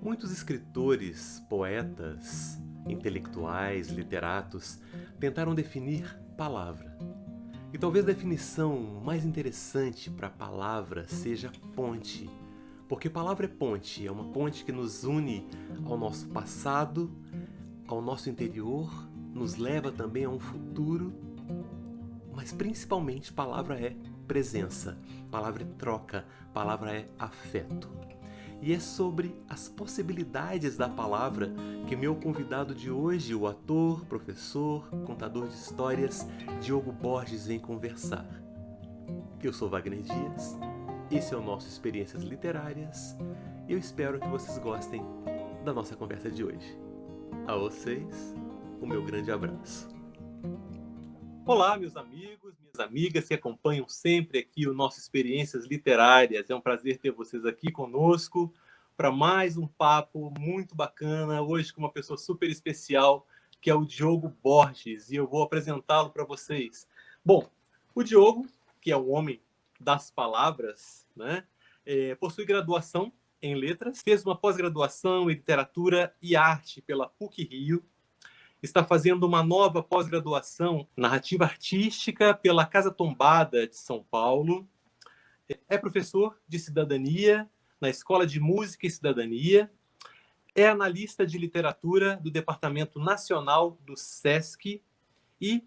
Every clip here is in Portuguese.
Muitos escritores, poetas, intelectuais, literatos tentaram definir palavra. E talvez a definição mais interessante para a palavra seja ponte. Porque palavra é ponte, é uma ponte que nos une ao nosso passado, ao nosso interior, nos leva também a um futuro, mas principalmente palavra é presença, palavra é troca, palavra é afeto. E é sobre as possibilidades da palavra que meu convidado de hoje, o ator, professor, contador de histórias, Diogo Borges, vem conversar. Eu sou Wagner Dias, esse é o nosso Experiências Literárias e eu espero que vocês gostem da nossa conversa de hoje. A vocês, o meu grande abraço. Olá, meus amigos, minhas amigas que acompanham sempre aqui o nosso Experiências Literárias. É um prazer ter vocês aqui conosco para mais um papo muito bacana, hoje com uma pessoa super especial, que é o Diogo Borges, e eu vou apresentá-lo para vocês. Bom, o Diogo, que é o homem das palavras, né, possui graduação em letras, fez uma pós-graduação em literatura e arte pela PUC-Rio, está fazendo uma nova pós-graduação em narrativa artística pela Casa Tombada de São Paulo. É professor de cidadania na Escola de Música e Cidadania. É analista de literatura do Departamento Nacional do SESC e,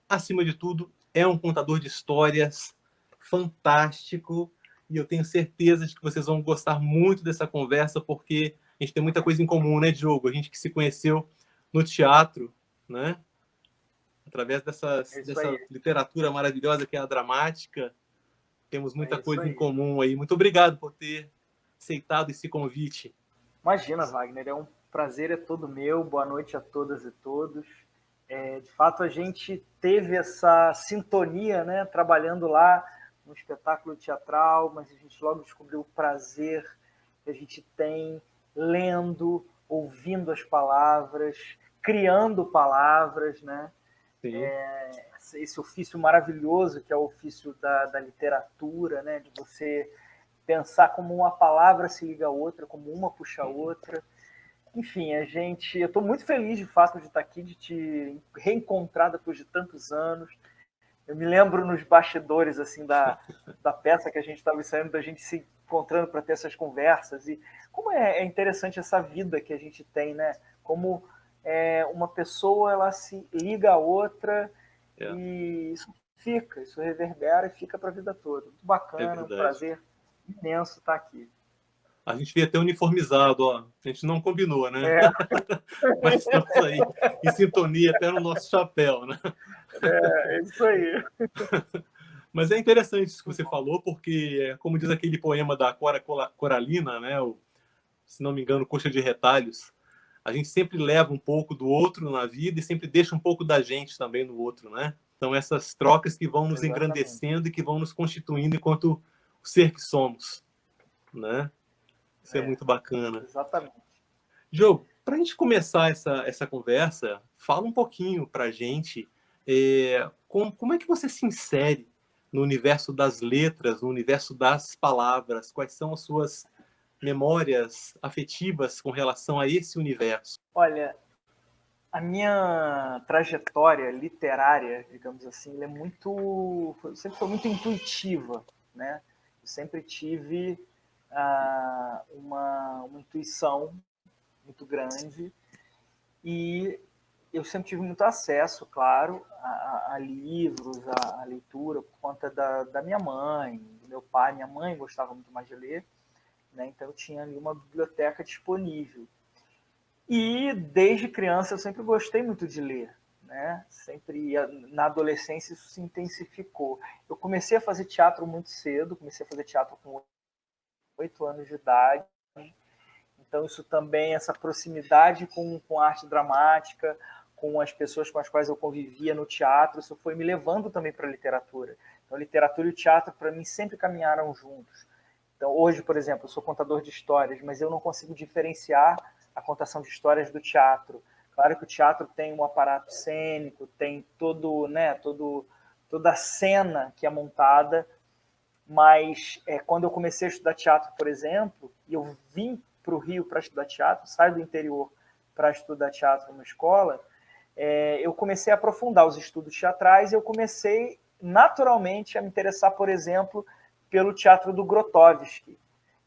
acima de tudo, é um contador de histórias fantástico. E eu tenho certeza de que vocês vão gostar muito dessa conversa, porque a gente tem muita coisa em comum, né, Diogo? A gente que se conheceu no teatro, né? Através dessa literatura maravilhosa que é a dramática, temos muita coisa em comum aí. Muito obrigado por ter aceitado esse convite. Imagina, Wagner, é um prazer, é todo meu. Boa noite a todas e todos. De fato, a gente teve essa sintonia, né, trabalhando lá no espetáculo teatral, mas a gente logo descobriu o prazer que a gente tem lendo, ouvindo as palavras, criando palavras, né? Esse ofício maravilhoso que é o ofício da literatura, né? De você pensar como uma palavra se liga a outra, como uma puxa a outra. Enfim, eu estou muito feliz de fato de estar aqui, de te reencontrar depois de tantos anos. Eu me lembro nos bastidores assim da peça que a gente estava ensaiando, da gente se encontrando para ter essas conversas, e como é interessante essa vida que a gente tem, né? Como uma pessoa ela se liga a outra e isso reverbera e fica para a vida toda. Muito bacana, um prazer imenso estar aqui. A gente veio até uniformizado, ó. A gente não combinou, né? Mas estamos aí em sintonia até no nosso chapéu, né? É isso aí. Mas é interessante isso que você falou, porque, como diz aquele poema da Cora Coralina, né? Se não me engano, Coxa de Retalhos, a gente sempre leva um pouco do outro na vida e sempre deixa um pouco da gente também no outro, né? Então, essas trocas que vão nos engrandecendo e que vão nos constituindo enquanto o ser que somos, né? Isso é muito bacana. Exatamente. Diogo, para a gente começar essa conversa, fala um pouquinho para a gente como é que você se insere no universo das letras, no universo das palavras, quais são as suas memórias afetivas com relação a esse universo? Olha, a minha trajetória literária, digamos assim, sempre foi muito intuitiva, né? Eu sempre tive uma intuição muito grande e eu sempre tive muito acesso, claro, a livros, a leitura, por conta da minha mãe, do meu pai. Minha mãe gostava muito mais de ler, né? Então eu tinha ali uma biblioteca disponível. E desde criança eu sempre gostei muito de ler, né? Sempre na adolescência isso se intensificou. Eu comecei a fazer teatro muito cedo, comecei a fazer teatro com 8 anos de idade. Então isso também, essa proximidade com a arte dramática, com as pessoas com as quais eu convivia no teatro, isso foi me levando também para a literatura. Então a literatura e o teatro para mim sempre caminharam juntos. Então hoje, por exemplo, eu sou contador de histórias, mas eu não consigo diferenciar a contação de histórias do teatro. Claro que o teatro tem um aparato cênico, tem toda a cena que é montada, mas quando eu comecei a estudar teatro, por exemplo, e eu vim para o Rio para estudar teatro, saio do interior para estudar teatro numa escola, eu comecei a aprofundar os estudos teatrais e eu comecei naturalmente a me interessar, por exemplo, pelo teatro do Grotowski.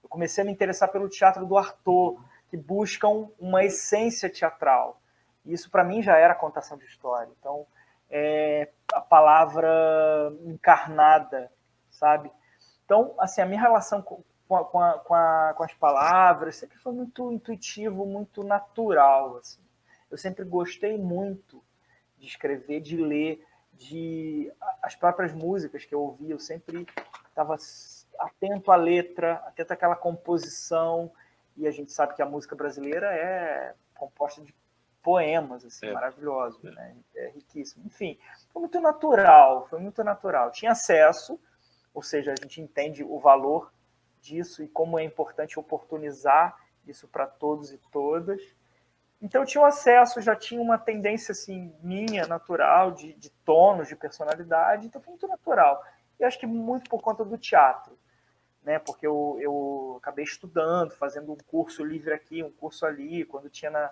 Eu comecei a me interessar pelo teatro do Artaud, que buscam uma essência teatral. E isso, para mim, já era contação de história. Então, a palavra encarnada, sabe? Então, assim, a minha relação com as palavras sempre foi muito intuitivo, muito natural. Assim. Eu sempre gostei muito de escrever, de ler, as próprias músicas que eu ouvia, eu sempre estava atento à letra, atento àquela composição, e a gente sabe que a música brasileira é composta de poemas, assim, maravilhosos, né? É riquíssimo. Enfim, foi muito natural, foi muito natural. Tinha acesso, ou seja, a gente entende o valor disso e como é importante oportunizar isso para todos e todas. Então eu tinha acesso, já tinha uma tendência assim minha, natural, de tonos, de personalidade, então foi muito natural. E acho que muito por conta do teatro, né? Porque eu acabei estudando, fazendo um curso livre aqui, um curso ali, quando tinha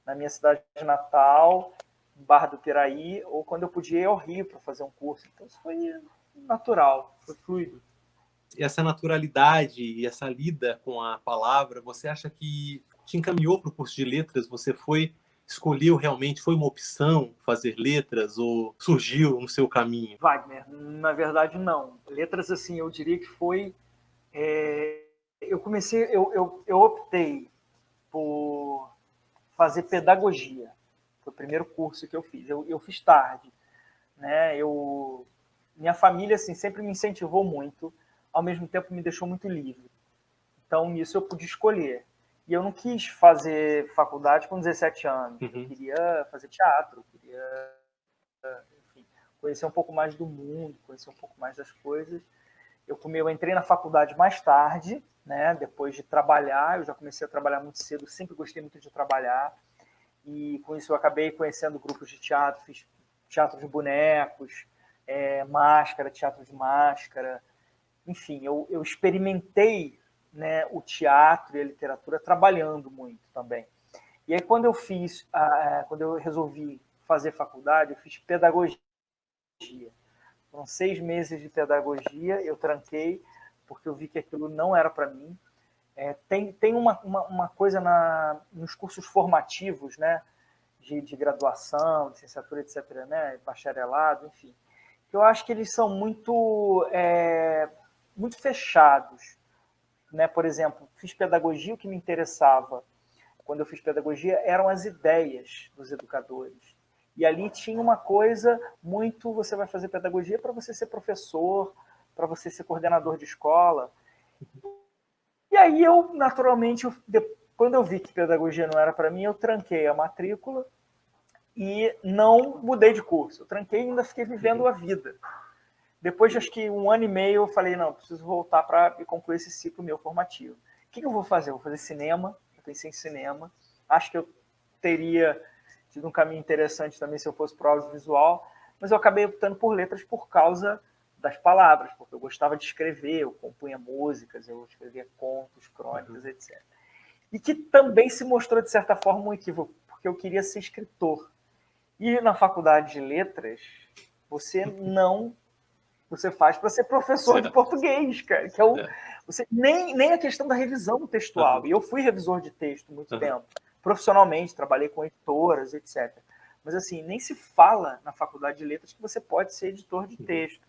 na minha cidade natal, Barra do Piraí, ou quando eu podia ir ao Rio para fazer um curso. Então isso foi natural, foi fluido. Essa naturalidade e essa lida com a palavra, você acha que te encaminhou para o curso de letras? Você escolheu realmente, foi uma opção fazer letras ou surgiu no seu caminho? Wagner, na verdade não. Letras, assim, eu diria que foi... eu optei por fazer pedagogia. Foi o primeiro curso que eu fiz. Eu fiz tarde, né? Minha família, assim, sempre me incentivou muito, ao mesmo tempo me deixou muito livre. Então, nisso eu pude escolher. E eu não quis fazer faculdade com 17 anos. Eu queria fazer teatro, queria, enfim, conhecer um pouco mais do mundo, conhecer um pouco mais das coisas. Eu entrei na faculdade mais tarde, né? Depois de trabalhar. Eu já comecei a trabalhar muito cedo, sempre gostei muito de trabalhar. E com isso eu acabei conhecendo grupos de teatro, fiz teatro de bonecos, máscara, teatro de máscara. Enfim, eu experimentei, né, o teatro e a literatura trabalhando muito também. E aí quando eu resolvi fazer faculdade, eu fiz pedagogia. Foram 6 meses de pedagogia, eu tranquei, porque eu vi que aquilo não era para mim. Tem uma coisa nos cursos formativos, né, de graduação, licenciatura, etc., né, bacharelado, enfim, que eu acho que eles são muito fechados. Né? Por exemplo, fiz pedagogia, o que me interessava quando eu fiz pedagogia eram as ideias dos educadores. E ali tinha uma coisa muito... Você vai fazer pedagogia para você ser professor, para você ser coordenador de escola. E aí eu, naturalmente, quando eu vi que pedagogia não era para mim, eu tranquei a matrícula e não mudei de curso. Eu tranquei e ainda fiquei vivendo a vida. Depois de acho que 1 ano e meio, eu falei, não, preciso voltar para concluir esse ciclo meu formativo. O que eu vou fazer? Eu vou fazer cinema, eu pensei em cinema. Acho que eu teria tido um caminho interessante também se eu fosse para o audiovisual, mas eu acabei optando por letras por causa das palavras, porque eu gostava de escrever, eu compunha músicas, eu escrevia contos, crônicas, etc. E que também se mostrou, de certa forma, um equívoco, porque eu queria ser escritor. E na faculdade de letras, você faz para ser professor de português, cara. Que nem a questão da revisão textual. E eu fui revisor de texto muito tempo. Profissionalmente, trabalhei com editoras, etc. Mas, assim, nem se fala na faculdade de letras que você pode ser editor de textos.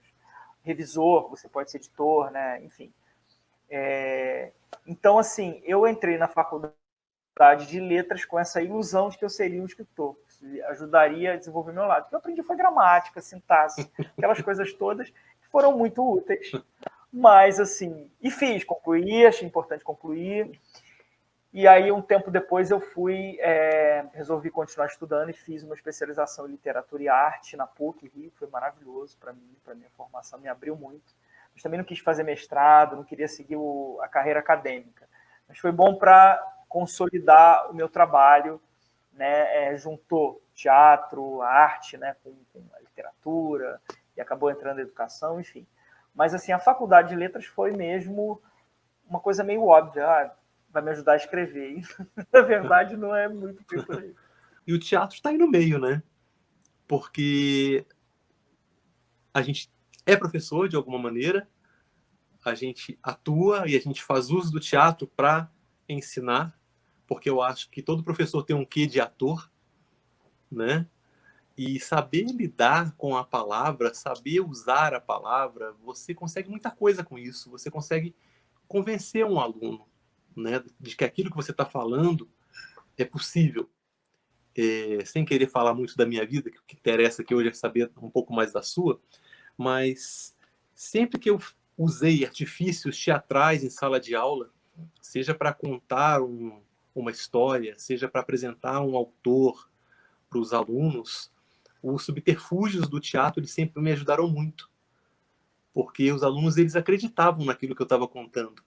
Revisor, você pode ser editor, né? Enfim. Então, assim, eu entrei na faculdade de letras com essa ilusão de que eu seria um escritor. Isso ajudaria a desenvolver meu lado. O que eu aprendi foi gramática, sintaxe, aquelas coisas todas que foram muito úteis. Mas, assim, concluí, achei importante concluir. E aí, um tempo depois, eu resolvi continuar estudando e fiz uma especialização em literatura e arte na PUC Rio, foi maravilhoso para mim, para minha formação, me abriu muito. Mas também não quis fazer mestrado, não queria seguir a carreira acadêmica. Mas foi bom para consolidar o meu trabalho, né? Juntou teatro, arte, né? com a literatura, e acabou entrando em educação, enfim. Mas, assim, a faculdade de letras foi mesmo uma coisa meio óbvia. vai me ajudar a escrever. E, na verdade, não é muito por aí. E o teatro está aí no meio, né? Porque a gente é professor de alguma maneira, a gente atua e a gente faz uso do teatro para ensinar, porque eu acho que todo professor tem um quê de ator, né? E saber lidar com a palavra, saber usar a palavra, você consegue muita coisa com isso. Você consegue convencer um aluno, né, de que aquilo que você está falando é possível. Sem querer falar muito da minha vida, que o que interessa aqui hoje é saber um pouco mais da sua, mas sempre que eu usei artifícios teatrais em sala de aula, seja para contar uma história, seja para apresentar um autor para os alunos, os subterfúgios do teatro eles sempre me ajudaram muito, porque os alunos eles acreditavam naquilo que eu estava contando.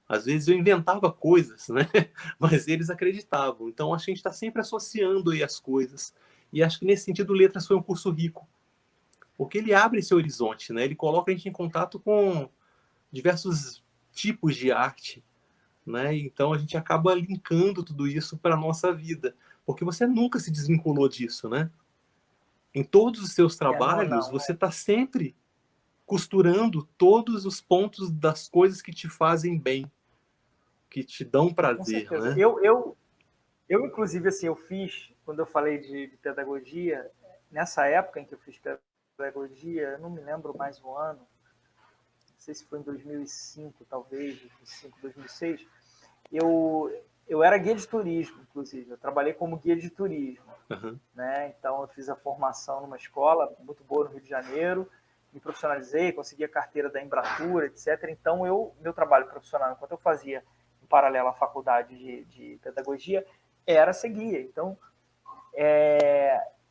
Às vezes eu inventava coisas, né? Mas eles acreditavam. Então acho que a gente está sempre associando aí as coisas. E acho que nesse sentido Letras foi um curso rico, porque ele abre esse horizonte, né? Ele coloca a gente em contato com diversos tipos de arte, né? Então a gente acaba linkando tudo isso para a nossa vida, porque você nunca se desvinculou disso, né? Em todos os seus trabalhos, você está sempre costurando todos os pontos das coisas que te fazem bem, que te dão prazer, Com certeza. né? Eu, inclusive, assim, eu fiz, quando eu falei de pedagogia, nessa época em que eu fiz pedagogia, eu não me lembro mais o ano, não sei se foi em 2005, talvez, 2005, 2006, eu era guia de turismo, inclusive. Eu trabalhei como guia de turismo. Uhum. Né? Então, eu fiz a formação numa escola muito boa no Rio de Janeiro, me profissionalizei, consegui a carteira da Embratur, etc. Então, meu trabalho profissional, enquanto eu fazia em paralelo à faculdade de pedagogia, era ser guia. Então,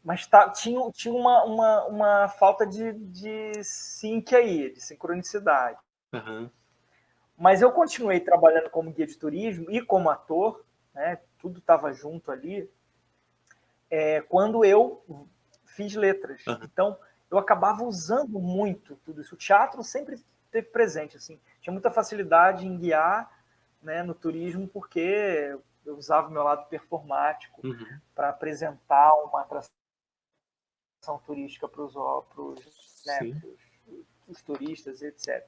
mas tinha uma falta de sync aí, de sincronicidade. Uhum. Mas eu continuei trabalhando como guia de turismo e como ator, né? Tudo estava junto ali, quando eu fiz letras. Uhum. Então, eu acabava usando muito tudo isso. O teatro sempre esteve presente, assim. Tinha muita facilidade em guiar, né, no turismo, porque eu usava o meu lado performático para apresentar uma atração turística para os turistas, etc.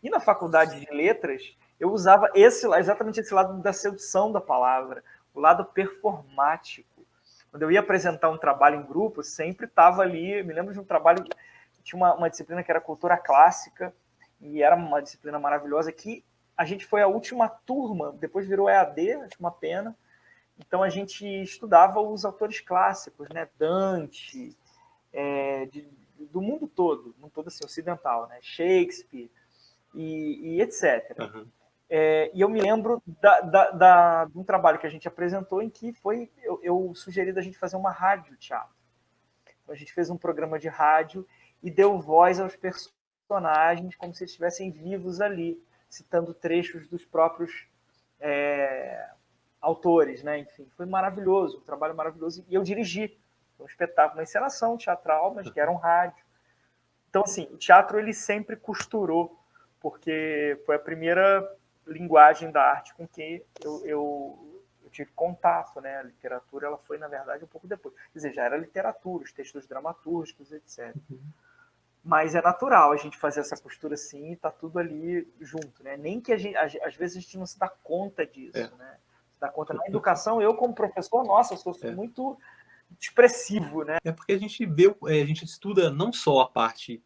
E na faculdade de letras, eu usava exatamente esse lado da sedução da palavra, o lado performático. Quando eu ia apresentar um trabalho em grupo, sempre estava ali. Me lembro de um trabalho que tinha uma disciplina que era cultura clássica, e era uma disciplina maravilhosa, que a gente foi a última turma, depois virou EAD, acho uma pena. Então a gente estudava os autores clássicos, né? Dante, do mundo todo assim, ocidental, né? Shakespeare e etc. Uhum. E eu me lembro de um trabalho que a gente apresentou em que eu sugeri da gente fazer uma rádio teatro. Então, a gente fez um programa de rádio e deu voz aos personagens como se eles estivessem vivos ali, citando trechos dos próprios autores, né? Enfim, foi maravilhoso, um trabalho maravilhoso. E eu dirigi um espetáculo, uma encenação teatral, mas que era um rádio. Então, assim, o teatro ele sempre costurou, porque foi a primeira linguagem da arte com que eu tive contato, né? A literatura ela foi, na verdade, um pouco depois. Quer dizer, já era literatura, os textos dramatúrgicos, etc. Mas é natural a gente fazer essa costura assim e tá tudo ali junto, né? Nem que às vezes a gente não se dá conta disso, né? Se dá conta. Na educação, eu como professor, nossa, eu sou muito expressivo, né? É porque a gente vê, a gente estuda não só a parte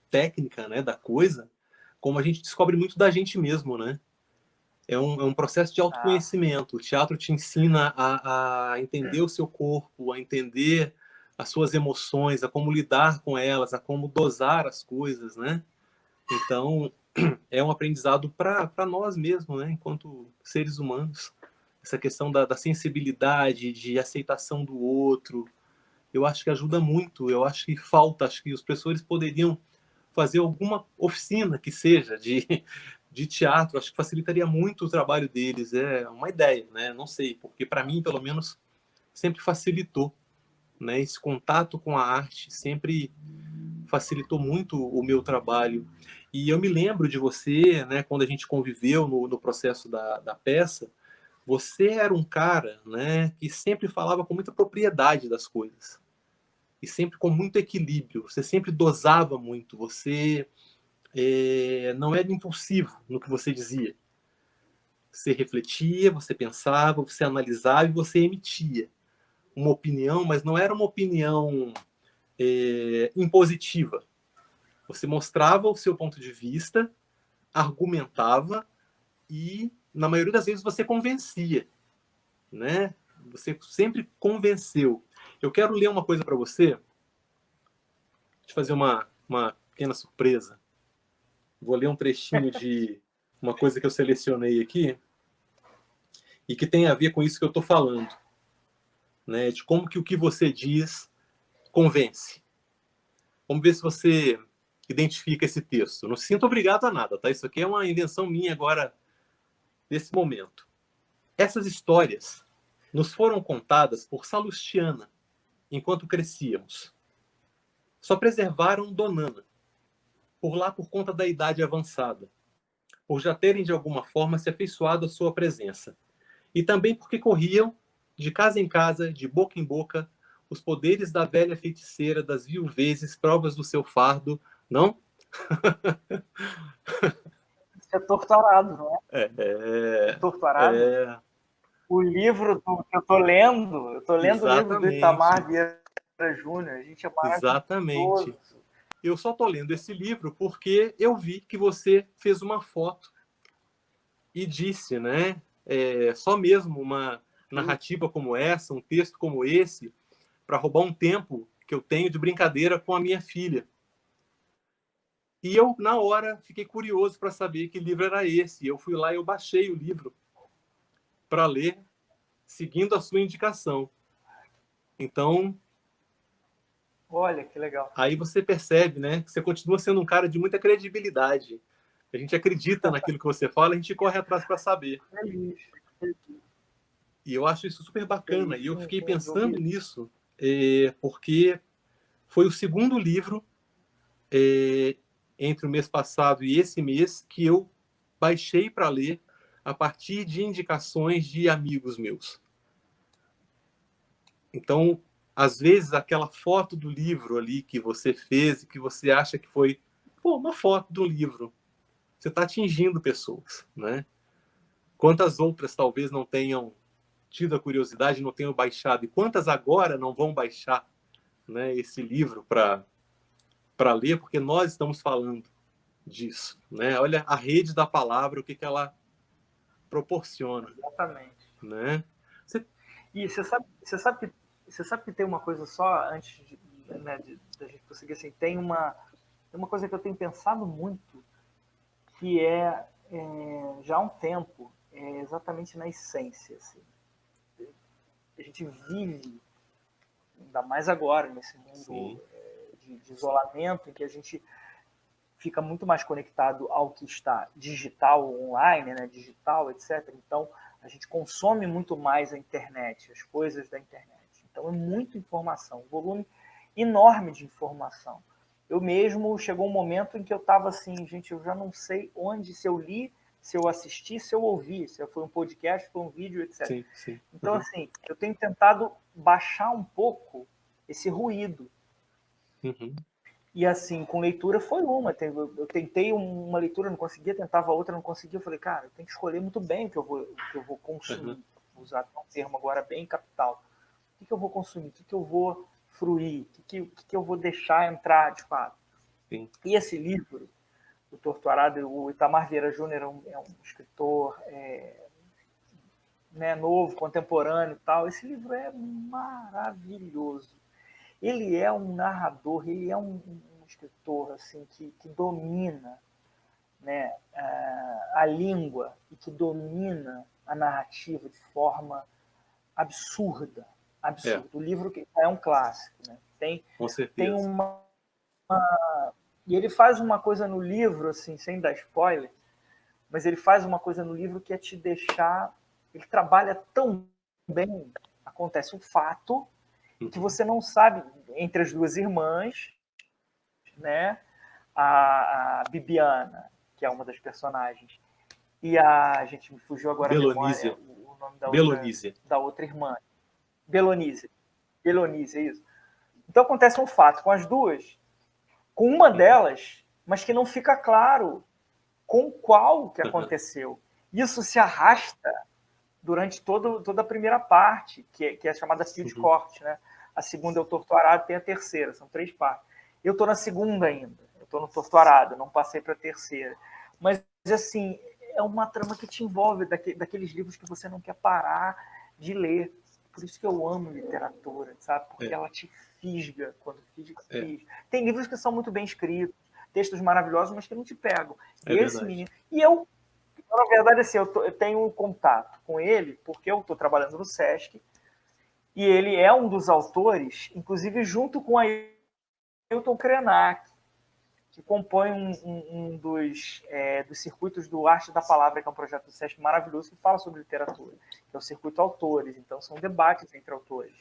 técnica, né, da coisa, como a gente descobre muito da gente mesmo, né? É um processo de autoconhecimento. O teatro te ensina a entender o seu corpo, a entender as suas emoções, a como lidar com elas, a como dosar as coisas, né? Então, é um aprendizado para nós mesmos, né? Enquanto seres humanos. Essa questão da sensibilidade, de aceitação do outro, eu acho que ajuda muito. Eu acho que falta, acho que os professores poderiam fazer alguma oficina que seja de teatro, acho que facilitaria muito o trabalho deles. É uma ideia, né? Não sei, porque para mim, pelo menos, sempre facilitou, né? Esse contato com a arte sempre facilitou muito o meu trabalho. E eu me lembro de você, né, quando a gente conviveu no processo da peça, você era um cara, né, que sempre falava com muita propriedade das coisas. E sempre com muito equilíbrio. Você sempre dosava muito. Você não era impulsivo no que você dizia. Você refletia, você pensava, você analisava e você emitia uma opinião, mas não era uma opinião impositiva. Você mostrava o seu ponto de vista, argumentava e, na maioria das vezes, você convencia, né? Você sempre convenceu. Eu quero ler uma coisa para você, te fazer uma pequena surpresa. Vou ler um trechinho de uma coisa que eu selecionei aqui e que tem a ver com isso que eu estou falando, né? De como que o que você diz convence. Vamos ver se você identifica esse texto. Não se sinta obrigado a nada, tá? Isso aqui é uma invenção minha agora, nesse momento. Essas histórias nos foram contadas por Salustiana enquanto crescíamos. Só preservaram Donana, por conta da idade avançada, por já terem de alguma forma se afeiçoado à sua presença. E também porque corriam, de casa em casa, de boca em boca, os poderes da velha feiticeira das viuvezes, provas do seu fardo, não? Isso é torturado, não é? É É, torturado. é, O livro que eu estou lendo o livro do Itamar exatamente, Vieira Júnior, a gente é exatamente. maravilhoso. Eu só estou lendo esse livro porque eu vi que você fez uma foto e disse, né? Só mesmo uma narrativa como essa, um texto como esse, para roubar um tempo que eu tenho de brincadeira com a minha filha. E eu, na hora, fiquei curioso para saber que livro era esse. Eu fui lá e eu baixei o livro para ler, seguindo a sua indicação. Então, Olha, que legal. aí você percebe, né, que você continua sendo um cara de muita credibilidade. A gente acredita naquilo que você fala, a gente corre atrás para saber. Feliz. E eu acho isso super bacana. Feliz, E eu sim, fiquei sim, de pensando ouvir. nisso, porque foi o segundo livro entre o mês passado e esse mês que eu baixei para ler a partir de indicações de amigos meus. Então, às vezes, aquela foto do livro ali que você fez e que você acha que foi uma foto do livro, você está atingindo pessoas, né? Quantas outras talvez não tenham tido a curiosidade, não tenham baixado, e quantas agora não vão baixar, né, esse livro para ler, porque nós estamos falando disso, né? Olha a rede da palavra, o que ela proporciona, Exatamente. né? Você... E você sabe que tem uma coisa só, antes de, né, de gente conseguir, assim, tem uma coisa que eu tenho pensado muito, que já há um tempo, exatamente na essência. Assim. A gente vive, ainda mais agora, nesse mundo de isolamento, em que a gente fica muito mais conectado ao que está digital, online, né, digital, etc. Então, a gente consome muito mais a internet, as coisas da internet. Então, é muita informação, um volume enorme de informação. Eu mesmo, chegou um momento em que eu estava assim, gente, eu já não sei onde, se eu li, se eu assisti, se eu ouvi, se foi um podcast, se foi um vídeo, etc. Sim, sim. Então, assim, eu tenho tentado baixar um pouco esse ruído. Uhum. E assim, com leitura foi uma. Eu tentei uma leitura, não conseguia, tentava outra, não conseguia. Eu falei, cara, eu tenho que escolher muito bem o que eu vou consumir. Uhum. Vou usar um termo agora bem capital. O que eu vou consumir? O que eu vou fruir? O que eu vou deixar entrar de fato? Sim. E esse livro, o Torturado, o Itamar Vieira Júnior é um escritor né, novo, contemporâneo e tal. Esse livro é maravilhoso. Ele é um narrador, ele é um escritor assim, que domina, né, a língua e que domina a narrativa de forma absurda. Absurda. O livro é um clássico. Né? Com certeza. Tem e ele faz uma coisa no livro, assim, sem dar spoiler, mas ele faz uma coisa no livro que é te deixar... Ele trabalha tão bem, acontece um fato que você não sabe, entre as duas irmãs, né? A Bibiana, que é uma das personagens, e a gente me fugiu agora a memória, o nome da outra irmã, Belonise, é isso. Então acontece um fato com as duas, com uma delas, mas que não fica claro com qual que aconteceu. Isso se arrasta durante toda a primeira parte, que é chamada fio de corte, né? A segunda é o Torto Arado, tem a terceira, são 3 partes. Eu estou na segunda ainda, eu estou no Torto Arado, não passei para a terceira. Mas, assim, é uma trama que te envolve, daqueles livros que você não quer parar de ler. Por isso que eu amo literatura, sabe? Porque ela te fisga quando fisga. Tem livros que são muito bem escritos, textos maravilhosos, mas que não te pegam. Esse menino... E eu, na verdade, assim, eu tenho um contato com ele porque eu estou trabalhando no Sesc e ele é um dos autores, inclusive junto com a Ailton Krenak, que compõe um dos circuitos do Arte da Palavra, que é um projeto do Sesc maravilhoso que fala sobre literatura, que é o Circuito Autores. Então, são debates entre autores.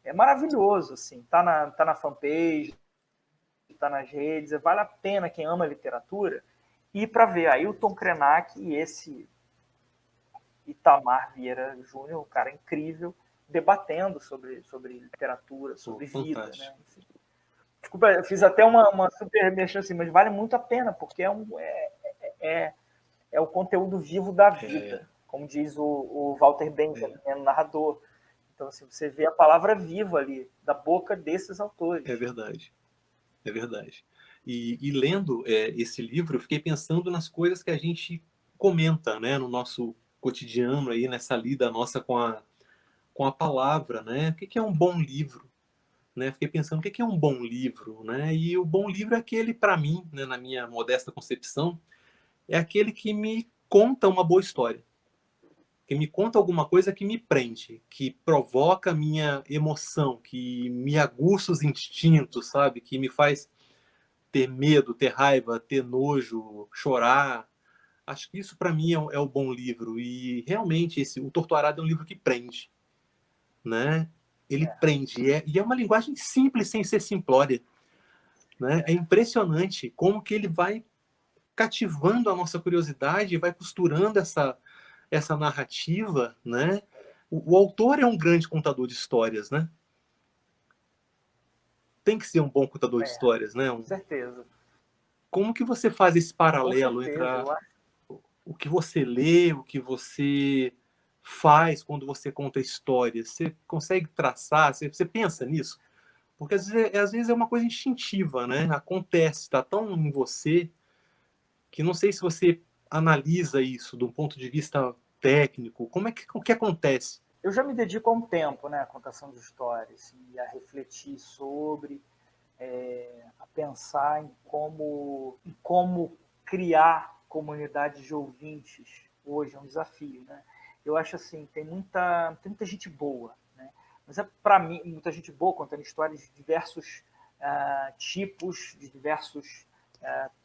É maravilhoso, assim. Tá na fanpage, tá nas redes. Vale a pena quem ama literatura ir para ver Ailton Krenak e esse Itamar Vieira Júnior, um cara incrível, debatendo sobre literatura, sobre vida, né? Enfim. Desculpa, eu fiz até uma super mexida assim, mas vale muito a pena, porque é o conteúdo vivo da vida, como diz o Walter Benjamin, o narrador. Então, assim, você vê a palavra viva ali, da boca desses autores. É verdade. É verdade. E lendo esse livro, eu fiquei pensando nas coisas que a gente comenta, né, no nosso cotidiano, aí, nessa lida nossa com a palavra, né? O que é um bom livro? Né? Fiquei pensando, o que é um bom livro? Né? E o bom livro é aquele, para mim, né, na minha modesta concepção, é aquele que me conta uma boa história. Que me conta alguma coisa que me prende, que provoca minha emoção, que me aguça os instintos, sabe? Que me faz ter medo, ter raiva, ter nojo, chorar. Acho que isso para mim é o bom livro. E realmente o Torto Arado é um livro que prende, né? Ele prende e é uma linguagem simples sem ser simplória, né? É impressionante como que ele vai cativando a nossa curiosidade, vai costurando essa narrativa, né? O autor é um grande contador de histórias, né? Tem que ser um bom contador de histórias, né? Com certeza. Como que você faz esse paralelo entre o que você lê, o que você faz quando você conta histórias? Você consegue traçar? Você pensa nisso? Porque às vezes é uma coisa instintiva, né? Acontece, está tão em você que não sei se você analisa isso de um ponto de vista técnico. O que acontece? Eu já me dedico há um tempo, né, à contação de histórias e a refletir sobre, a pensar em como criar comunidades de ouvintes. Hoje é um desafio, né? Eu acho assim, tem muita gente boa, né? Mas para mim muita gente boa contando histórias de diversos tipos, de diversos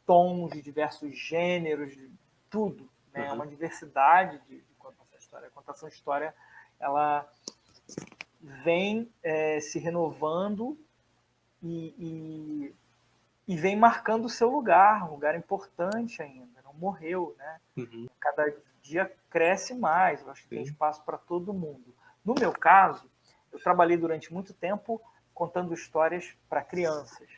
tons, de diversos gêneros, de tudo, né? É uma diversidade de contação de história. A contação de história ela vem se renovando e vem marcando o seu lugar, um lugar importante ainda, não morreu, né? Uhum. Cada dia cresce mais, eu acho que tem espaço para todo mundo. No meu caso, eu trabalhei durante muito tempo contando histórias para crianças,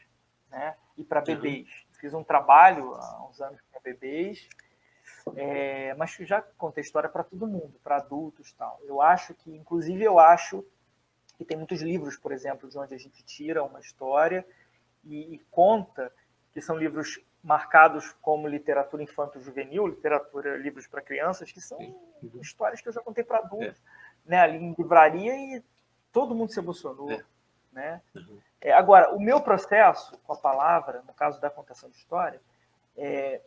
né? E para bebês. Fiz um trabalho há uns anos para bebês, mas já contei história para todo mundo, para adultos e tal. Eu acho que tem muitos livros, por exemplo, de onde a gente tira uma história e conta, que são livros marcados como literatura infanto-juvenil, livros para crianças, que são histórias que eu já contei para adultos, né, ali em livraria, e todo mundo se emocionou. Né? Agora, o meu processo com a palavra, no caso da contação de história,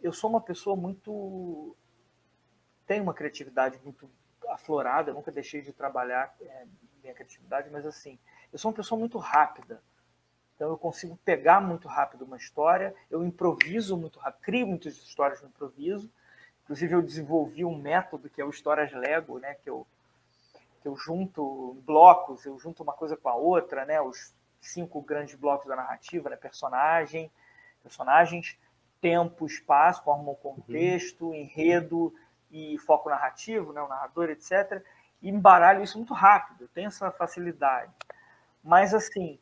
eu sou uma pessoa muito... tenho uma criatividade muito aflorada, eu nunca deixei de trabalhar minha criatividade, mas assim, eu sou uma pessoa muito rápida. Então eu consigo pegar muito rápido uma história, eu improviso muito rápido, crio muitas histórias no improviso. Inclusive eu desenvolvi um método que é o Histórias Lego, né, que eu junto blocos, eu junto uma coisa com a outra, né, os 5 grandes blocos da narrativa, né, personagem, Personagens, tempo, espaço, formam contexto, enredo e foco narrativo, né, o narrador, etc. E embaralho isso muito rápido, eu tenho essa facilidade. Mas, assim,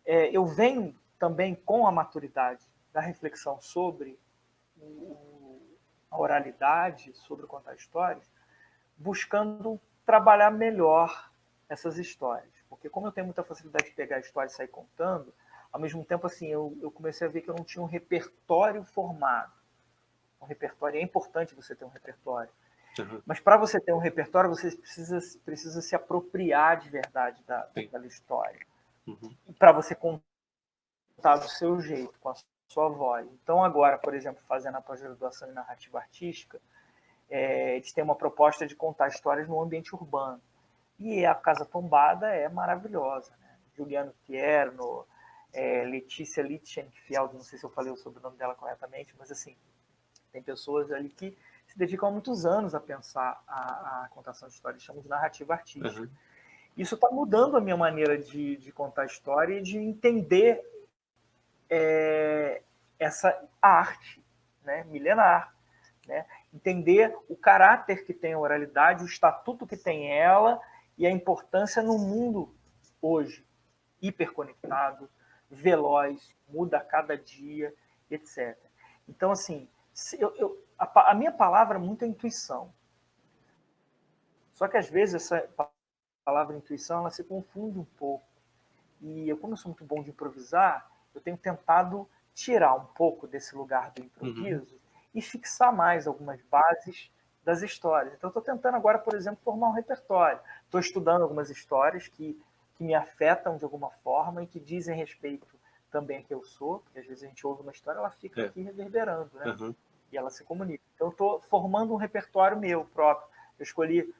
eu venho também com a maturidade da reflexão sobre a oralidade, sobre contar histórias, buscando trabalhar melhor essas histórias. Porque como eu tenho muita facilidade de pegar a história e sair contando, ao mesmo tempo, assim, eu comecei a ver que eu não tinha um repertório formado. Um repertório, é importante você ter um repertório. Uhum. Mas para você ter um repertório, você precisa se apropriar de verdade daquela história. Uhum. E para você contar do seu jeito, com a sua voz. Então, agora, por exemplo, fazendo a pós-graduação em narrativa artística, eles têm uma proposta de contar histórias no ambiente urbano. E a Casa Tombada é maravilhosa. Né? Juliano Pierno, Letícia Lichtenfeld, não sei se eu falei o sobrenome dela corretamente, mas assim, tem pessoas ali que se dedicam há muitos anos a pensar a contação de histórias, chamam de narrativa artística. Uhum. Isso está mudando a minha maneira de contar história e de entender essa arte, né, milenar. Né? Entender o caráter que tem a oralidade, o estatuto que tem ela e a importância no mundo hoje, hiperconectado, veloz, muda a cada dia, etc. Então, assim, a minha palavra é muita intuição. Só que, às vezes, essa palavra intuição, ela se confunde um pouco. E eu, como eu sou muito bom de improvisar, eu tenho tentado tirar um pouco desse lugar do improviso e fixar mais algumas bases das histórias. Então, estou tentando agora, por exemplo, formar um repertório. Estou estudando algumas histórias que me afetam de alguma forma e que dizem respeito também a quem eu sou, porque às vezes a gente ouve uma história, ela fica aqui reverberando, né? Uhum. E ela se comunica. Então, eu estou formando um repertório meu próprio. Eu escolhi,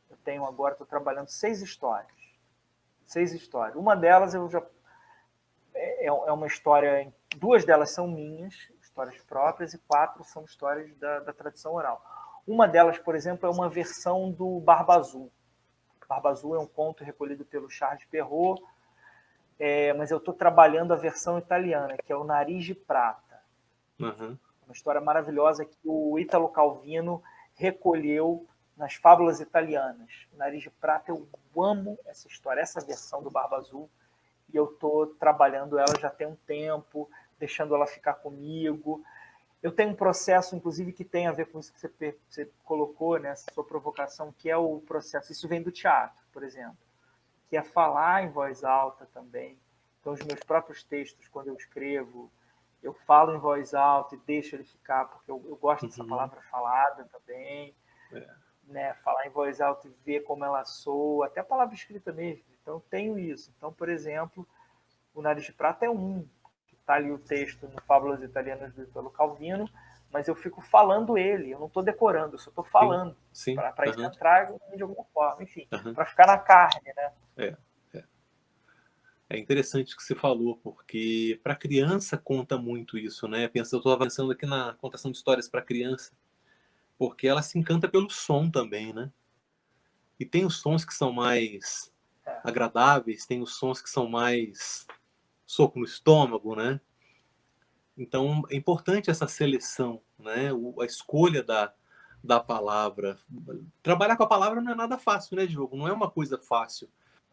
eu tenho agora, estou trabalhando 6 histórias. 6 histórias. Uma delas eu já é uma história, 2 delas são minhas, histórias próprias, e 4 são histórias da tradição oral. Uma delas, por exemplo, é uma versão do Barba Azul. Barba Azul é um conto recolhido pelo Charles Perrault, mas eu estou trabalhando a versão italiana, que é o Nariz de Prata. Uhum. Uma história maravilhosa que o Ítalo Calvino recolheu nas fábulas italianas. O Nariz de Prata, eu amo essa história, essa versão do Barba Azul, e eu estou trabalhando ela já tem um tempo, deixando ela ficar comigo. Eu tenho um processo, inclusive, que tem a ver com isso que você colocou, né, essa sua provocação, que é o processo, isso vem do teatro, por exemplo, que é falar em voz alta também. Então, os meus próprios textos, quando eu escrevo, eu falo em voz alta e deixo ele ficar, porque eu gosto dessa palavra falada também. Né, falar em voz alta e ver como ela soa, até a palavra escrita mesmo. Então, tenho isso. Então, por exemplo, o Nariz de Prata é que está ali o texto no Fábulas Italianas do Italo Calvino, mas eu fico falando ele, eu não estou decorando, eu só estou falando, para isso entrar de alguma forma, enfim, para ficar na carne, né? É interessante o que você falou, porque para criança conta muito isso, né? Eu estou avançando aqui na contação de histórias para criança, porque ela se encanta pelo som também, né? E tem os sons que são mais agradáveis, tem os sons que são mais soco no estômago, né? Então é importante essa seleção, né? A escolha da palavra. Trabalhar com a palavra não é nada fácil, né, Diogo? Não é uma coisa fácil.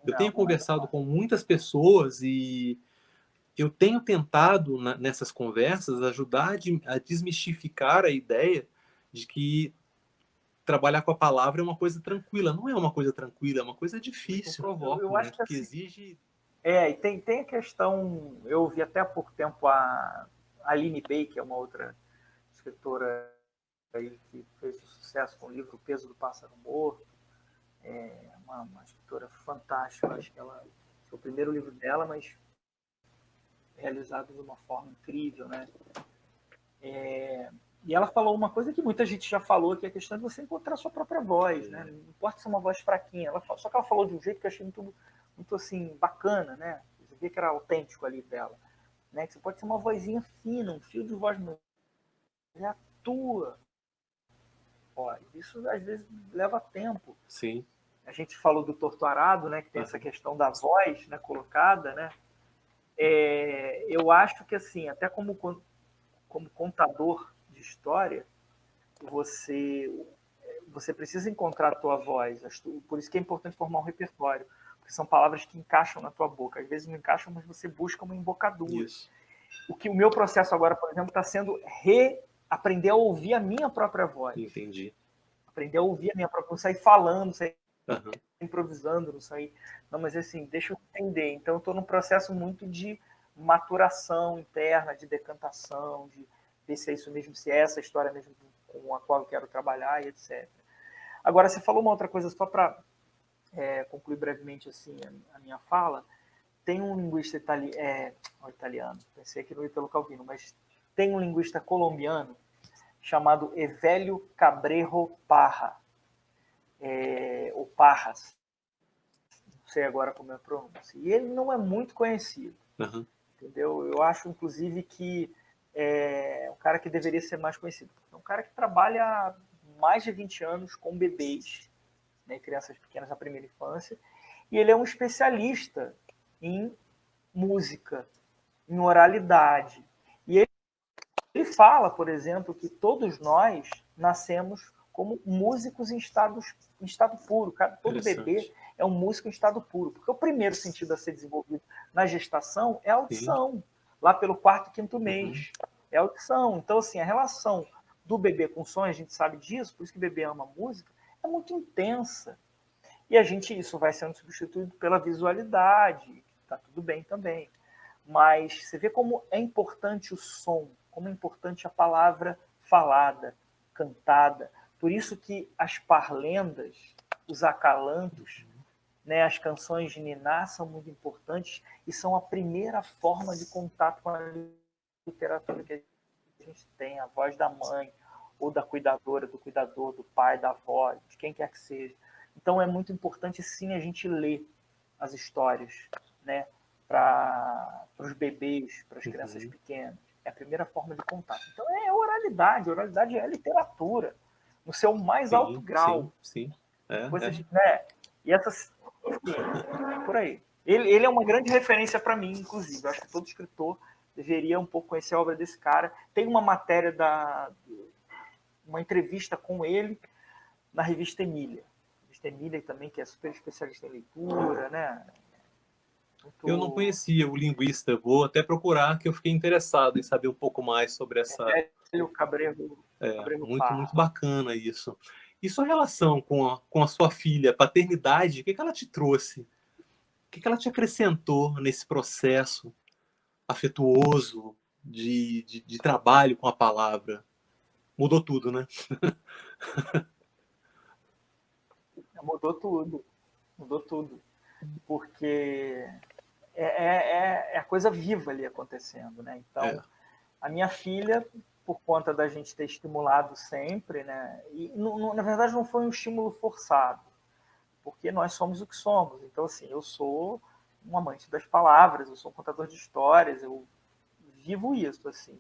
Eu tenho conversado com muitas pessoas e eu tenho tentado, nessas conversas, ajudar a desmistificar a ideia de que trabalhar com a palavra é uma coisa tranquila. Não é uma coisa tranquila, é uma coisa difícil, eu acho que exige... e tem a questão, eu ouvi até há pouco tempo a Aline Bey, que é uma outra escritora aí que fez sucesso com o livro O Peso do Pássaro Morto, uma escritora fantástica, acho que ela é o primeiro livro dela, mas realizado de uma forma incrível, né? E ela falou uma coisa que muita gente já falou, que é a questão de você encontrar a sua própria voz, né? Não importa se é uma voz fraquinha. Só que ela falou de um jeito que eu achei muito assim, bacana, né? Você vê que era autêntico ali dela. Né? Que você pode ser uma vozinha fina, um fio de voz, mas é a tua voz. Isso às vezes leva tempo. Sim. A gente falou do Torto Arado, né? Que tem essa questão da voz, né? Colocada, né? Eu acho que, assim, até como contador de história, você precisa encontrar a tua voz. Por isso que é importante formar um repertório, porque são palavras que encaixam na tua boca. Às vezes não encaixam, mas você busca uma embocadura. Isso. O meu processo agora, por exemplo, está sendo aprender a ouvir a minha própria voz. Entendi. Aprender a ouvir a minha própria... Não sair falando, não sair Uhum. improvisando, não sair... Não, mas assim, deixa eu entender. Então, eu estou num processo muito de maturação interna, de decantação, de ver se é isso mesmo, se é essa história mesmo com a qual eu quero trabalhar e etc. Agora, você falou uma outra coisa, só para concluir brevemente assim, a minha fala. Tem um linguista italiano, pensei aqui no Italo Calvino, mas tem um linguista colombiano chamado Evelio Cabrejo Parra, ou Parras, não sei agora como é a pronúncia, e ele não é muito conhecido, Uhum. entendeu? Eu acho, inclusive, que é um cara que deveria ser mais conhecido. É um cara que trabalha há mais de 20 anos com bebês, né, crianças pequenas na primeira infância, e ele é um especialista em música, em oralidade. E ele fala, por exemplo, que todos nós nascemos como músicos em estado puro. Todo bebê é um músico em estado puro, porque o primeiro sentido a ser desenvolvido na gestação é a audição. Sim. Lá pelo 4º, 5º mês. É a audição. Então, assim, a relação do bebê com o som, a gente sabe disso, por isso que o bebê ama música, é muito intensa. E isso vai sendo substituído pela visualidade, está tudo bem também. Mas você vê como é importante o som, como é importante a palavra falada, cantada. Por isso que as parlendas, os acalantos, né, as canções de niná são muito importantes e são a primeira forma de contato com a literatura que a gente tem, a voz da mãe, ou da cuidadora, do cuidador, do pai, da avó, de quem quer que seja. Então é muito importante, sim, a gente ler as histórias, né, para os bebês, para as crianças pequenas. É a primeira forma de contato. Então é oralidade. Oralidade é literatura, no seu mais alto grau. Sim. Né? E essas... por aí. Ele é uma grande referência para mim, inclusive. Eu acho que todo escritor deveria um pouco conhecer a obra desse cara. Tem uma matéria uma entrevista com ele na revista Emília. A revista Emília também, que é super especialista em leitura, né? Eu não conhecia o linguista, vou até procurar, que eu fiquei interessado em saber um pouco mais sobre essa... Cabrejo muito bacana isso. E sua relação com a sua filha, paternidade, o que ela te trouxe? O que ela te acrescentou nesse processo afetuoso de trabalho com a palavra? Mudou tudo, né? Mudou tudo. Porque é a coisa viva ali acontecendo, né? Então, a minha filha, por conta da gente ter estimulado sempre, né? E na verdade não foi um estímulo forçado, porque nós somos o que somos. Então, assim, eu sou um amante das palavras, eu sou um contador de histórias, eu vivo isso, assim.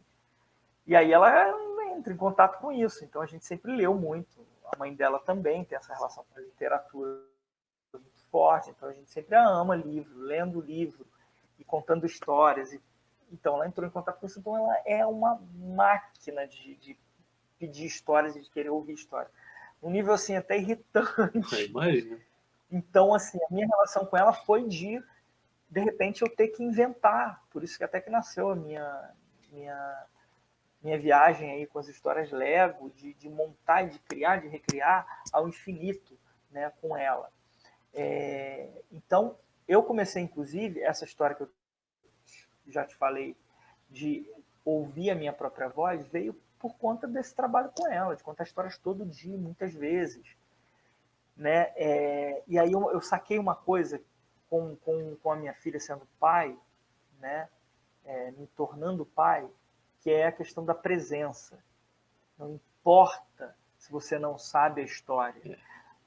E aí ela entra em contato com isso. Então a gente sempre leu muito. A mãe dela também tem essa relação com a literatura muito forte. Então a gente sempre a ama livro, lendo livro e contando histórias. Então ela entrou em contato com isso. Então ela é uma máquina de pedir histórias e de querer ouvir histórias. Um nível assim até irritante. Imagina. Então assim, a minha relação com ela foi de repente eu ter que inventar. Por isso que até que nasceu a minha viagem aí com as histórias Lego, de montar, de criar, de recriar ao infinito, né, com ela. Então, eu comecei, inclusive, essa história que eu já te falei, de ouvir a minha própria voz, veio por conta desse trabalho com ela, de contar histórias todo dia, muitas vezes. Né? E aí eu saquei uma coisa com a minha filha sendo pai, né? Me tornando pai, que é a questão da presença. Não importa se você não sabe a história,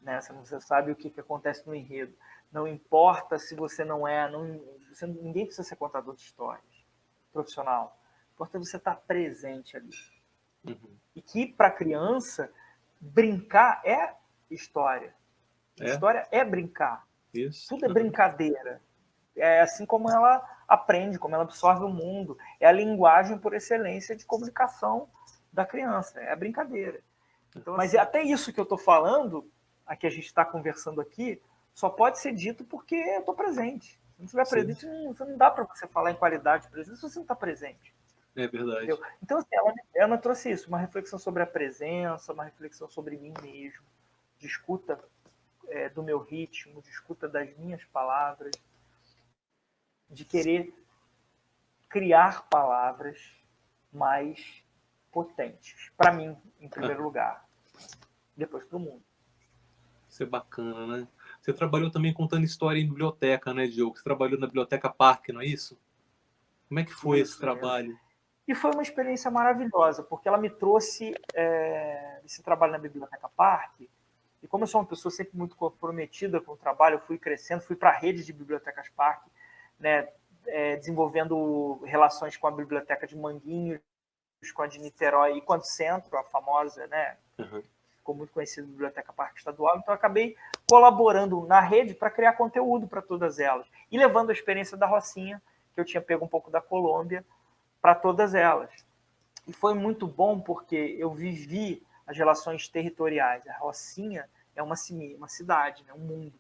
né? Se você sabe o que acontece no enredo. Não importa se você não é... ninguém precisa ser contador de histórias, profissional. Importa você estar presente ali. E que, para a criança, brincar é história. História é brincar. Isso. Tudo é brincadeira. É assim como ela aprende, como ela absorve o mundo. É a linguagem por excelência de comunicação da criança, é a brincadeira. Então, mas até isso que eu estou falando, a que a gente está conversando aqui, só pode ser dito porque eu estou presente. Se não estiver presente, não dá para você falar em qualidade de presença se você não está presente. É verdade. Entendeu? Então, assim, ela trouxe isso, uma reflexão sobre a presença, uma reflexão sobre mim mesmo, de escuta do meu ritmo, de escuta das minhas palavras, de querer criar palavras mais potentes. Para mim, em primeiro lugar. Depois para o mundo. Isso é bacana, né? Você trabalhou também contando história em biblioteca, né, Diogo? Você trabalhou na Biblioteca Parque, não é isso? Como é que foi esse trabalho? E foi uma experiência maravilhosa, porque ela me trouxe esse trabalho na Biblioteca Parque. E como eu sou uma pessoa sempre muito comprometida com o trabalho, eu fui crescendo, fui para a rede de bibliotecas Parque, né, desenvolvendo relações com a Biblioteca de Manguinhos, com a de Niterói e com a do Centro, a famosa, né? Ficou muito conhecida a Biblioteca Parque Estadual. Então, eu acabei colaborando na rede para criar conteúdo para todas elas. E levando a experiência da Rocinha, que eu tinha pego um pouco da Colômbia, para todas elas. E foi muito bom porque eu vivi as relações territoriais. A Rocinha é uma cidade, né? Um mundo.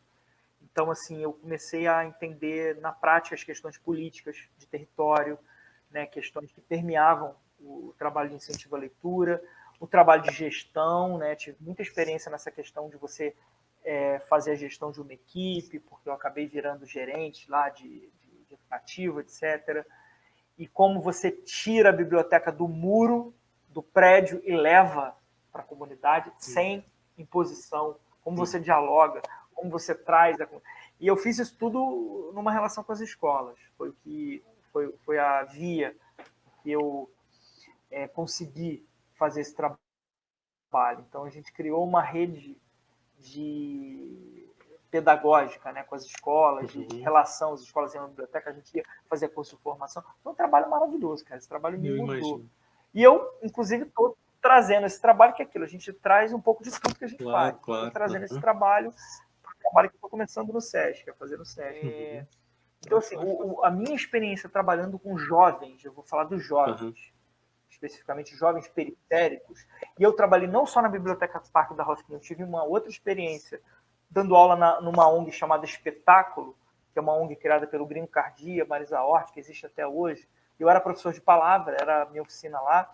Então, assim, eu comecei a entender na prática as questões políticas de território, né? Questões que permeavam o trabalho de incentivo à leitura, o trabalho de gestão, né? Tive muita experiência nessa questão de você fazer a gestão de uma equipe, porque eu acabei virando gerente lá de educativo, etc. E como você tira a biblioteca do muro, do prédio e leva para a comunidade sem imposição, como você dialoga, como você traz. E eu fiz isso tudo numa relação com as escolas. Foi a via que eu consegui fazer esse trabalho. Então, a gente criou uma rede pedagógica, né, com as escolas, de relação, as escolas iam na biblioteca, a gente ia fazer curso de formação. Foi um trabalho maravilhoso, cara. Esse trabalho me mudou. Imagino. E eu, inclusive, estou trazendo esse trabalho, que é aquilo. A gente traz um pouco de tudo que a gente faz. Estou trazendo esse trabalho para o trabalho que eu estou começando no SESC, a fazer no SESC. Então, assim, a minha experiência trabalhando com jovens, eu vou falar dos jovens, especificamente jovens periféricos, e eu trabalhei não só na Biblioteca Parque da Rocinha, eu tive uma outra experiência dando aula numa ONG chamada Espetáculo, que é uma ONG criada pelo Gringo Cardia, Marisa Hort, que existe até hoje. Eu era professor de palavra, era a minha oficina lá,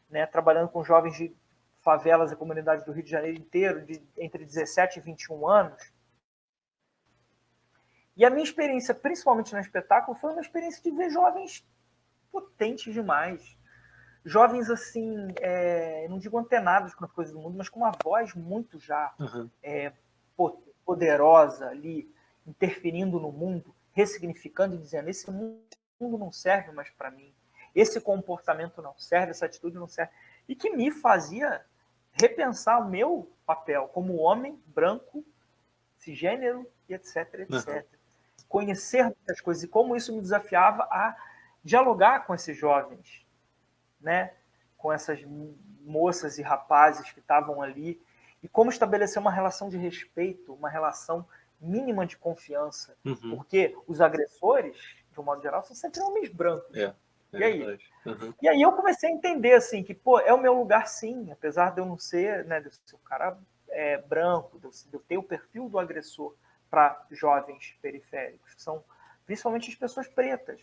né, trabalhando com jovens de favelas e comunidades do Rio de Janeiro inteiro, entre 17 e 21 anos. E a minha experiência, principalmente no Espetáculo, foi uma experiência de ver jovens potentes demais. Jovens, assim, não digo antenados com as coisas do mundo, mas com uma voz muito já poderosa ali, interferindo no mundo, ressignificando e dizendo: esse mundo não serve mais para mim, esse comportamento não serve, essa atitude não serve. E que me fazia repensar o meu papel como homem branco, cisgênero e etc, etc. Conhecer muitas coisas e como isso me desafiava a dialogar com esses jovens, né? Com essas moças e rapazes que estavam ali, e como estabelecer uma relação de respeito, uma relação mínima de confiança, porque os agressores, de um modo geral, são sempre homens brancos. E aí? E aí eu comecei a entender assim, que é o meu lugar, sim, apesar de eu não ser, né, de eu ser um cara branco, de eu ter o perfil do agressor para jovens periféricos, que são principalmente as pessoas pretas,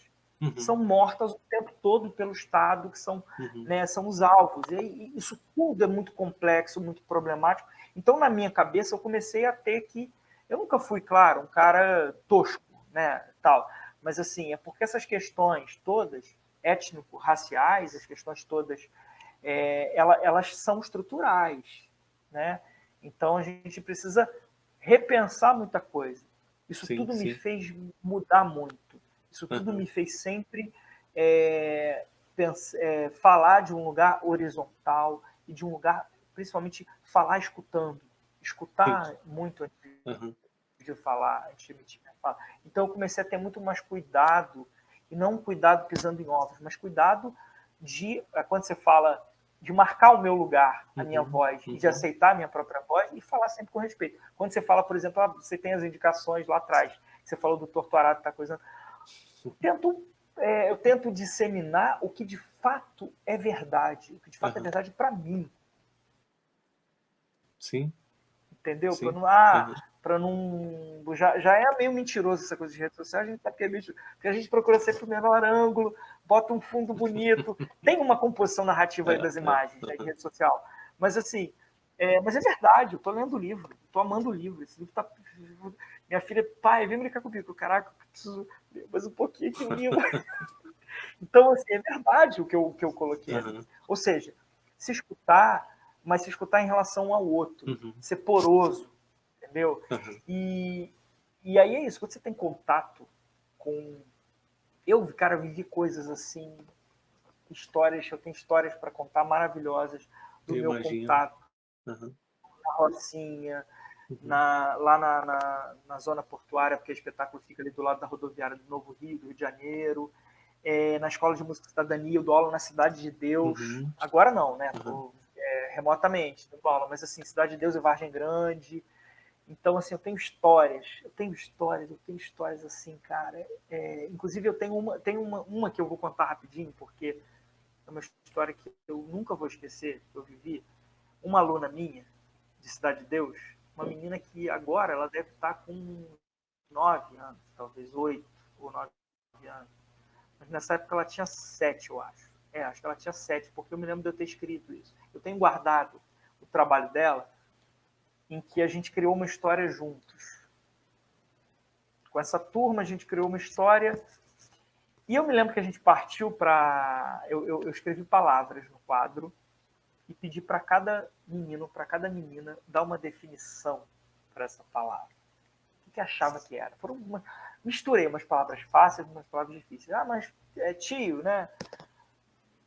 que são mortas o tempo todo pelo Estado, que são, né, são os alvos. E isso tudo é muito complexo, muito problemático. Então, na minha cabeça, eu comecei a ter que... Eu nunca fui, claro, um cara tosco, né, tal. Mas, assim, é porque essas questões todas, étnico-raciais, as questões todas, elas são estruturais, né? Então, a gente precisa repensar muita coisa. Isso tudo me fez mudar muito. Isso tudo me fez sempre falar de um lugar horizontal e de um lugar, principalmente, falar escutando. Escutar muito antes de falar, antes de emitir minha fala. Então, eu comecei a ter muito mais cuidado, e não cuidado pisando em ovos, mas cuidado de, quando você fala, de marcar o meu lugar, a minha voz, e de aceitar a minha própria voz, e falar sempre com respeito. Quando você fala, por exemplo, você tem as indicações lá atrás, você falou do Torturado, tá coisa... eu tento disseminar o que de fato é verdade, o que de fato é verdade para mim. Sim. Entendeu? Sim. Para não. Já é meio mentiroso essa coisa de rede social, a gente tá porque a gente procura sempre o menor ângulo, bota um fundo bonito, tem uma composição narrativa aí das imagens de rede social. Mas assim, mas é verdade, eu tô lendo o livro, tô amando o livro. Esse livro tá. Minha filha, pai, vem brincar comigo. Caraca, eu preciso ler mais um pouquinho aqui o livro. Então, assim, é verdade o que eu coloquei ali. Ou seja, se escutar, mas se escutar em relação ao outro, ser poroso, entendeu? E aí é isso, quando você tem contato com... cara, vivi coisas assim, eu tenho histórias para contar maravilhosas do meu contato na Rocinha, lá na zona portuária, porque o espetáculo fica ali do lado da rodoviária do Novo Rio, do Rio de Janeiro, na Escola de Música e Cidadania, eu dou aula na Cidade de Deus. Agora não, né? Remotamente, dando aula, mas assim, Cidade de Deus e Vargem Grande. Então, assim, eu tenho histórias assim, cara. Inclusive, eu tenho uma que eu vou contar rapidinho, porque é uma história que eu nunca vou esquecer, que eu vivi. Uma aluna minha, de Cidade de Deus, uma menina que agora ela deve estar com 9 anos, talvez 8 ou 9 anos. Mas nessa época ela tinha 7, eu acho. Acho que ela tinha 7, porque eu me lembro de eu ter escrito isso. Eu tenho guardado o trabalho dela, em que a gente criou uma história juntos. Com essa turma, a gente criou uma história. E eu me lembro que a gente partiu para... Eu escrevi palavras no quadro e pedi para cada menino, para cada menina, dar uma definição para essa palavra. O que achava que era? Misturei umas palavras fáceis com umas palavras difíceis. Mas é tio, né?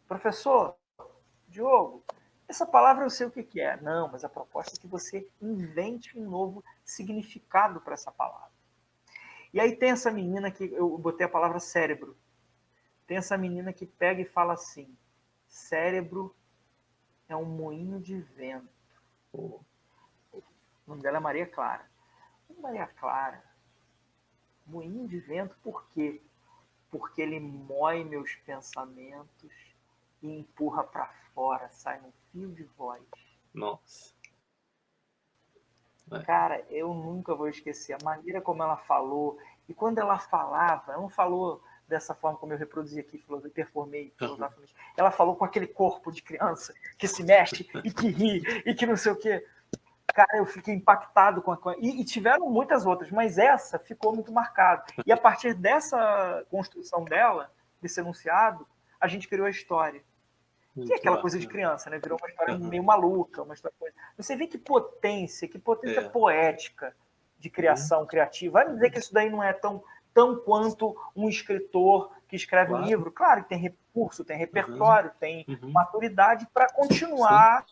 Professor, Diogo, essa palavra eu sei o que é. Não, mas a proposta é que você invente um novo significado para essa palavra. E aí tem essa menina que eu botei a palavra cérebro. Tem essa menina que pega e fala assim: cérebro é um moinho de vento. O nome dela é Maria Clara. Maria Clara, moinho de vento, por quê? Porque ele mói meus pensamentos e empurra para fora, sai num fio de voz. Nossa. Cara, eu nunca vou esquecer a maneira como ela falou. E quando ela falava, ela não falou dessa forma como eu reproduzi aqui, performei filosoficamente. Ela falou com aquele corpo de criança que se mexe e que ri e que não sei o quê. Cara, eu fiquei impactado com a... E tiveram muitas outras, mas essa ficou muito marcada. E a partir dessa construção dela, desse enunciado, a gente criou a história. Que é aquela coisa de criança, né? Virou uma história meio maluca, uma história... Você vê que potência poética de criação criativa. Vai me dizer que isso daí não é tão quanto um escritor que escreve um livro. Claro que tem recurso, tem repertório, tem maturidade para continuar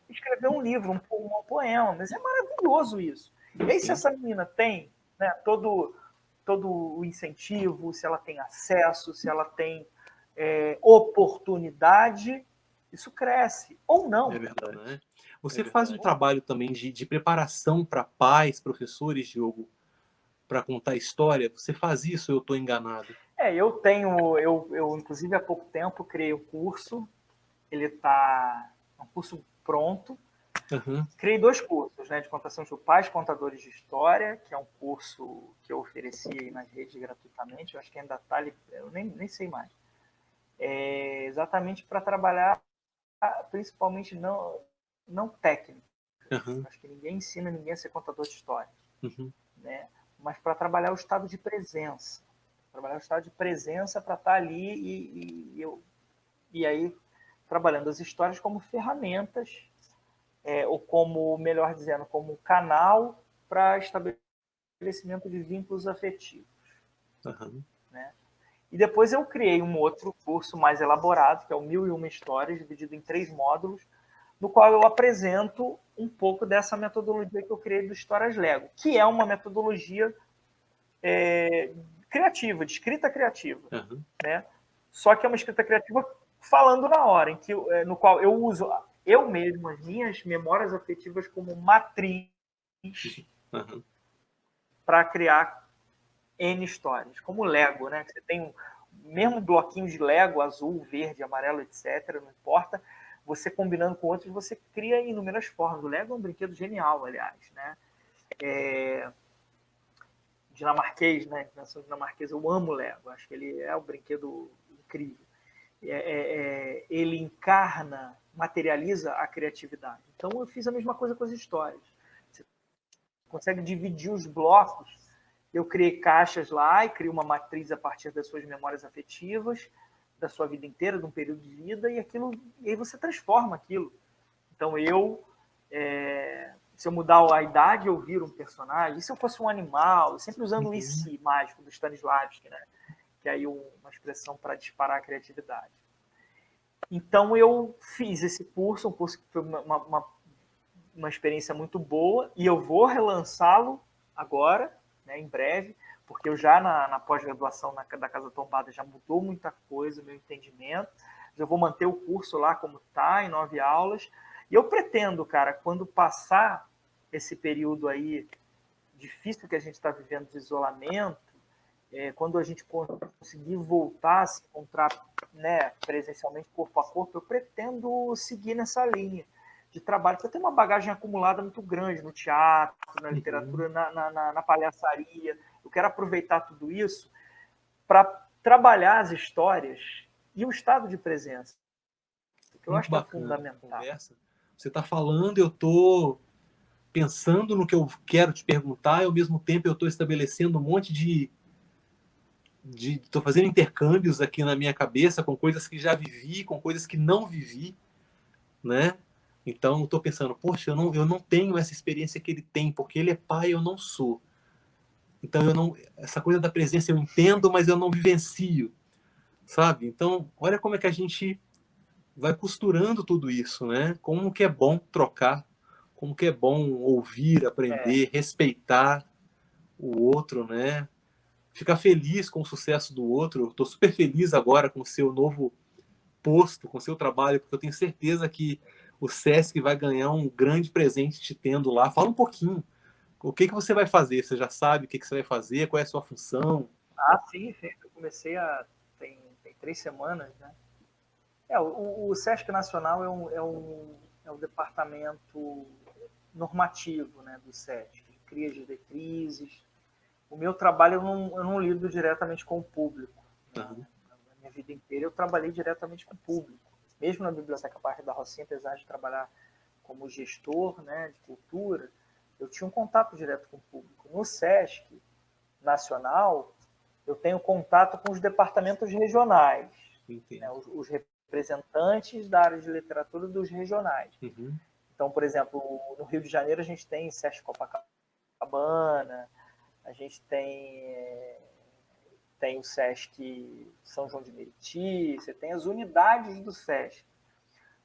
escrever um livro, um poema. Mas é maravilhoso isso. E aí, se essa menina tem, né, todo o incentivo, se ela tem acesso, se ela tem oportunidade, isso cresce. Ou não. É verdade, né? Você faz um trabalho também de preparação para pais, professores, Diogo, para contar história? Você faz isso ou eu estou enganado? Eu inclusive há pouco tempo criei o curso, ele está um curso pronto. Criei 2 cursos, né, de contação de pais contadores de história, que é um curso que eu ofereci nas redes gratuitamente, eu acho que ainda está ali, eu nem sei mais. Exatamente para trabalhar principalmente não técnico. Acho que ninguém ensina ninguém a ser contador de história, né? Mas para trabalhar o estado de presença. Trabalhar o estado de presença para estar ali e aí trabalhando as histórias como ferramentas, ou como, melhor dizendo, como canal para estabelecimento de vínculos afetivos. Né? E depois eu criei um outro curso mais elaborado, que é o 1001 Histórias, dividido em 3 módulos, no qual eu apresento um pouco dessa metodologia que eu criei do Histórias Lego, que é uma metodologia criativa, de escrita criativa. Né? Só que é uma escrita criativa falando na hora, no qual eu uso eu mesmo, as minhas memórias afetivas como matriz para criar N histórias, como Lego, né? Você tem mesmo bloquinho de Lego, azul, verde, amarelo, etc., não importa, você combinando com outros, você cria inúmeras formas. O Lego é um brinquedo genial, aliás, né? Dinamarquês, né? Invenção dinamarquesa, eu amo Lego, acho que ele é um brinquedo incrível. Ele encarna, materializa a criatividade. Então eu fiz a mesma coisa com as histórias. Você consegue dividir os blocos. Eu criei caixas lá e criei uma matriz a partir das suas memórias afetivas, da sua vida inteira, de um período de vida, e aí você transforma aquilo. Então se eu mudar a idade, eu viro um personagem. E se eu fosse um animal? Sempre usando o IC mágico do Stanislavski, né? Que é aí uma expressão para disparar a criatividade. Então eu fiz esse curso, um curso que foi uma experiência muito boa, e eu vou relançá-lo agora, né, em breve, porque eu já na pós-graduação da Casa Tombada já mudou muita coisa, meu entendimento. Eu vou manter o curso lá como está, em 9 aulas. E eu pretendo, cara, quando passar esse período aí difícil que a gente está vivendo de isolamento, quando a gente conseguir voltar a se encontrar, né, presencialmente, corpo a corpo, eu pretendo seguir nessa linha de trabalho, porque eu tenho uma bagagem acumulada muito grande no teatro, na literatura, na palhaçaria. Eu quero aproveitar tudo isso para trabalhar as histórias e o estado de presença, que eu Muito acho que é bacana a fundamental. conversa. Você está falando, eu estou pensando no que eu quero te perguntar e ao mesmo tempo eu estou estabelecendo um monte estou fazendo intercâmbios aqui na minha cabeça com coisas que já vivi, com coisas que não vivi, né? Então estou pensando, poxa, eu não tenho essa experiência que ele tem, porque ele é pai, eu não sou. Então essa coisa da presença eu entendo, mas eu não vivencio, sabe? Então, olha como é que a gente vai costurando tudo isso, né? Como que é bom trocar, como que é bom ouvir, aprender, respeitar o outro, né? Ficar feliz com o sucesso do outro. Eu estou super feliz agora com o seu novo posto, com o seu trabalho, porque eu tenho certeza que o Sesc vai ganhar um grande presente te tendo lá. Fala um pouquinho. O que você vai fazer? Você já sabe o que você vai fazer? Qual é a sua função? Sim. Eu comecei tem 3 semanas, né? O Sesc Nacional é um departamento normativo, né, do Sesc. Ele cria as diretrizes. O meu trabalho eu não lido diretamente com o público. Né? Uhum. Na minha vida inteira eu trabalhei diretamente com o público. Mesmo na Biblioteca Parque da Rocinha, apesar de trabalhar como gestor, né, de cultura, eu tinha um contato direto com o público. No Sesc Nacional, eu tenho contato com os departamentos regionais, né, os representantes da área de literatura dos regionais. Uhum. Então, por exemplo, no Rio de Janeiro a gente tem Sesc Copacabana, a gente tem o Sesc São João de Meriti, você tem as unidades do Sesc.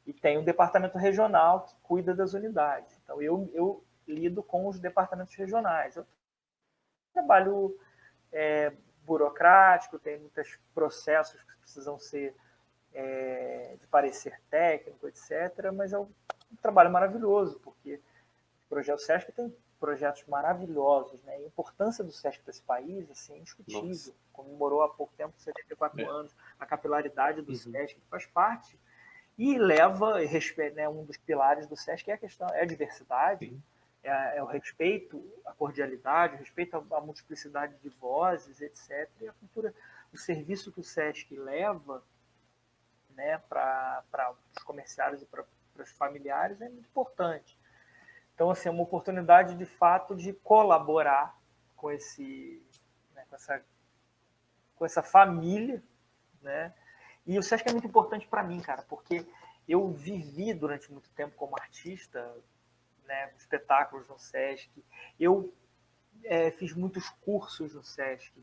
E tem um departamento regional que cuida das unidades. Então, eu lido com os departamentos regionais. Eu trabalho burocrático, tem muitos processos que precisam ser de parecer técnico, etc. Mas é um trabalho maravilhoso, porque o projeto Sesc tem projetos maravilhosos, né? A importância do Sesc para esse país assim, é indiscutível. Nossa. Comemorou há pouco tempo, 74 anos, a capilaridade do Sesc faz parte e leva, né, um dos pilares do Sesc é a diversidade, é o respeito, a cordialidade, o respeito à multiplicidade de vozes, etc. E a cultura, o serviço que o Sesc leva, né, para os comerciários e para os familiares é muito importante. Então, assim, é uma oportunidade, de fato, de colaborar com né, com essa família, né? E o Sesc é muito importante para mim, cara, porque eu vivi durante muito tempo como artista, né, espetáculos no Sesc. Eu fiz muitos cursos no Sesc,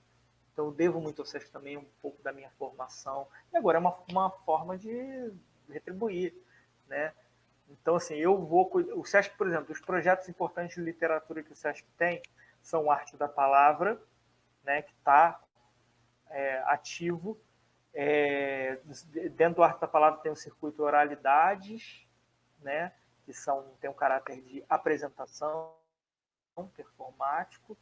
então eu devo muito ao Sesc também, um pouco da minha formação. E agora é uma forma de retribuir, né? Então, assim, o Sesc, por exemplo, os projetos importantes de literatura que o Sesc tem são o Arte da Palavra, né, que está ativo. Dentro do Arte da Palavra tem o circuito Oralidades, né, que tem um caráter de apresentação performático.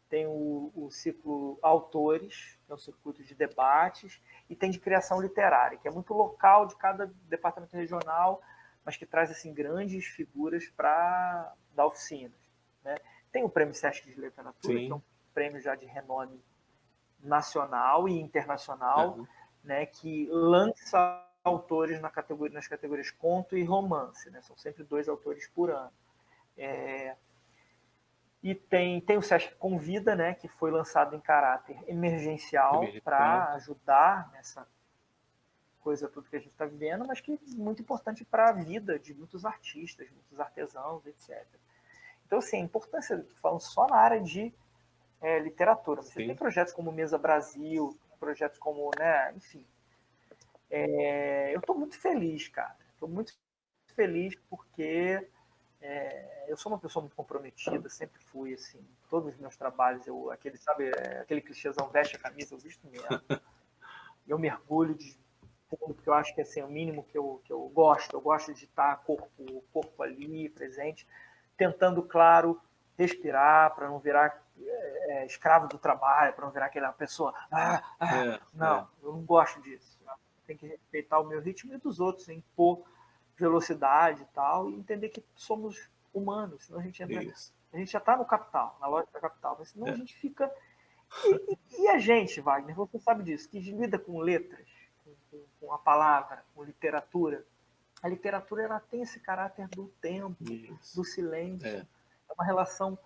tem o ciclo Autores, que é um circuito de debates, e tem de criação literária, que é muito local de cada departamento regional, mas que traz assim, grandes figuras para dar oficinas. Né? Tem o Prêmio Sesc de Literatura, Sim. que é um prêmio já de renome nacional e internacional, né, que lança autores nas categorias conto e romance. Né? São sempre 2 autores por ano. E tem o Sesc Convida, né, que foi lançado em caráter emergencial para ajudar nessa coisa tudo que a gente está vivendo, mas que é muito importante para a vida de muitos artistas, muitos artesãos, etc. Então, assim, a importância, falando só na área de literatura. Você tem projetos como Mesa Brasil, projetos como, né, enfim. Eu estou muito feliz, cara. Estou muito feliz porque eu sou uma pessoa muito comprometida, sempre fui, assim, todos os meus trabalhos, aquele clichêzão, veste a camisa, eu visto mesmo. Eu mergulho de fundo, porque eu acho que assim, é o mínimo que eu gosto. Eu gosto de estar corpo ali, presente, tentando, claro, respirar, para não virar escravo do trabalho, para não virar aquela pessoa. Não, eu não gosto disso. Tem que respeitar o meu ritmo e dos outros, impor velocidade e tal, e entender que somos humanos, senão a gente entra. Isso. A gente já está no capital, na lógica da capital, mas senão a gente fica. E a gente, Wagner, você sabe disso, que lida com letras, com a palavra, com literatura. A literatura ela tem esse caráter do tempo, do silêncio. É uma relação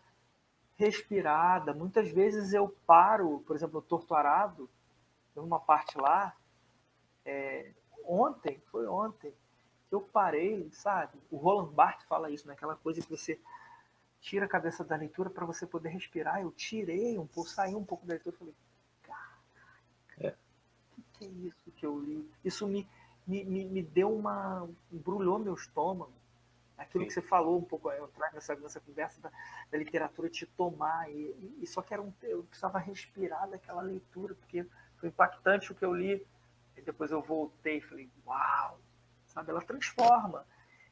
respirada. Muitas vezes eu paro, por exemplo, no Torto Arado, numa parte lá, foi ontem, que eu parei, sabe? O Roland Barthes fala isso, né? Aquela coisa que você tira a cabeça da leitura para você poder respirar. Eu tirei um pouco, saí um pouco da leitura e falei, cara, o que é isso que eu li? Isso me deu embrulhou meu estômago. Aquilo que você falou um pouco, eu trago nessa conversa da literatura te tomar. E só que eu precisava respirar daquela leitura, porque foi impactante o que eu li. E depois eu voltei e falei, uau! Sabe, ela transforma.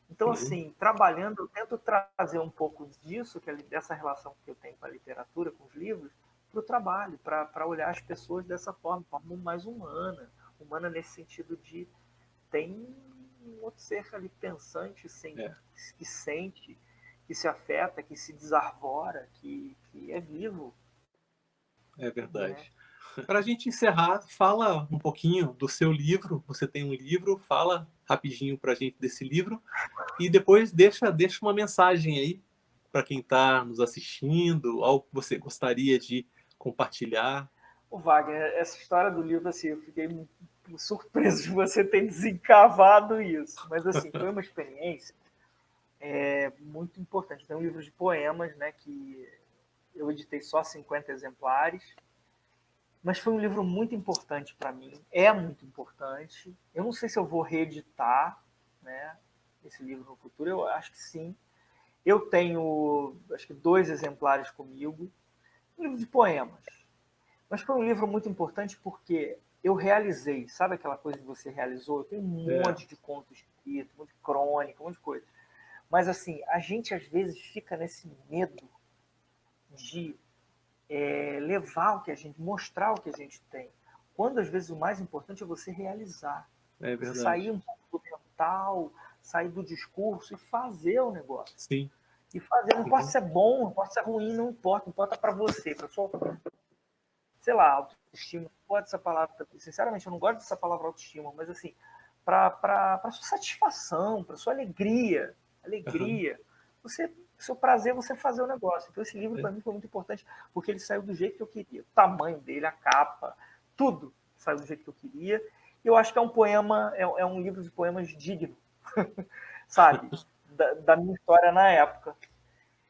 Então, assim, trabalhando, eu tento trazer um pouco disso, dessa relação que eu tenho com a literatura, com os livros, para o trabalho, para olhar as pessoas dessa forma mais humana. Humana nesse sentido de tem um outro ser ali pensante, que sente, que se afeta, que se desarvora, que é vivo. É verdade. Para a gente encerrar, fala um pouquinho do seu livro. Você tem um livro, fala rapidinho para a gente desse livro e depois deixa uma mensagem aí para quem está nos assistindo, algo que você gostaria de compartilhar. O Wagner, essa história do livro, assim, eu fiquei surpreso de você ter desencavado isso, mas assim, foi uma experiência muito importante. Tem um livro de poemas, né, que eu editei só 50 exemplares, mas foi um livro muito importante para mim, é muito importante. Eu não sei se eu vou reeditar, né, esse livro no futuro, eu acho que sim. Eu tenho, acho que 2 exemplares comigo, um livro de poemas. Mas foi um livro muito importante porque eu realizei, sabe aquela coisa que você realizou? Eu tenho um monte de contos escritos, um monte de crônica, um monte de coisa. Mas assim, a gente às vezes fica nesse medo de levar o que a gente, mostrar o que a gente tem. Quando às vezes o mais importante é você realizar. É verdade. Você sair um pouco do mental, sair do discurso e fazer o negócio. Sim. E fazer, não importa se é bom, não importa se é ruim, não importa para você, para sua, sei lá, autoestima. Não gosto dessa palavra, sinceramente, eu não gosto dessa palavra autoestima, mas assim, para sua satisfação, para sua alegria, seu prazer você fazer o negócio. Então esse livro para mim foi muito importante, porque ele saiu do jeito que eu queria. O tamanho dele, a capa, tudo saiu do jeito que eu queria. E eu acho que é um poema, é um livro de poemas digno, sabe? Da minha história na época.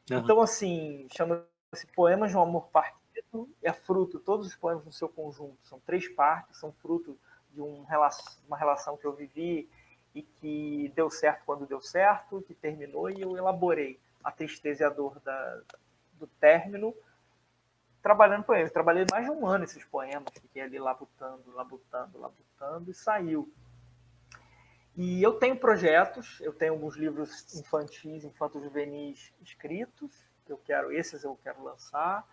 Então, assim, chama-se Poemas de um Amor Partido, é fruto, todos os poemas no seu conjunto, são 3 partes, são fruto de uma relação que eu vivi e que deu certo quando deu certo, que terminou, e eu elaborei a tristeza e a dor do término, trabalhando com eles. Trabalhei mais de 1 ano esses poemas, fiquei ali labutando, e saiu. E eu tenho projetos, eu tenho alguns livros infantis, infanto-juvenis escritos, esses eu quero lançar.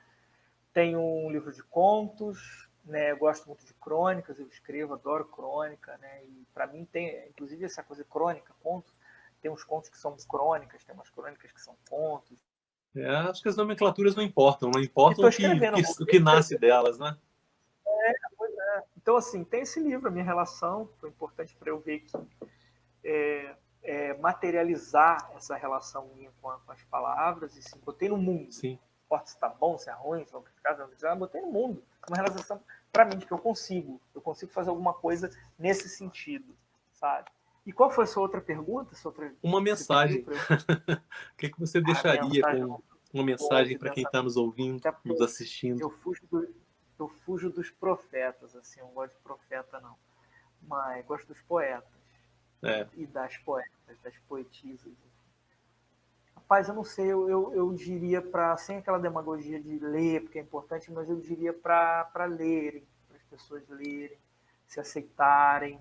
Tenho um livro de contos, né? Eu gosto muito de crônicas, eu escrevo, adoro crônica, né? E para mim tem, inclusive, essa coisa de crônica, contos. Tem uns contos que são crônicas, tem umas crônicas que são contos. Acho que as nomenclaturas não importam, não E importam estou o que, escrevendo. o que nasce delas, né? Pois é. Então, assim, tem esse livro, a minha relação, foi importante para eu ver que materializar essa relação minha com as palavras, e sim, botei no mundo. Sim. Não importa se está bom, se é ruim, se é criticado, botei no mundo. Uma relação, para mim, de que eu consigo fazer alguma coisa nesse sentido, sabe? E qual foi a sua outra pergunta? Uma mensagem. O que você deixaria com uma mensagem para quem está nos ouvindo, nos assistindo? Eu fujo dos profetas, assim, eu não gosto de profeta, não. Mas gosto dos poetas. E das poetas, das poetisas. Rapaz, eu não sei, eu diria sem aquela demagogia de ler, porque é importante, mas eu diria para lerem, para as pessoas lerem, se aceitarem.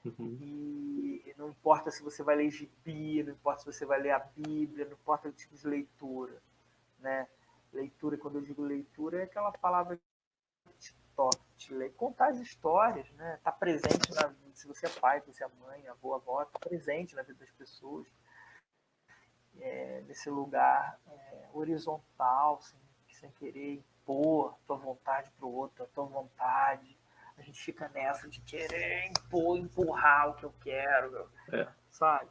Uhum. E não importa se você vai ler gibi, não importa se você vai ler a Bíblia, não importa o tipo de leitura, né? Leitura, quando eu digo leitura, é aquela palavra que te toca, te lê, contar as histórias, né? Tá presente se você é pai, se você é mãe, avó, tá presente na vida das pessoas, nesse lugar horizontal, sem querer impor a tua vontade para o outro, a tua vontade. A gente fica nessa de querer empurrar o que eu quero, sabe?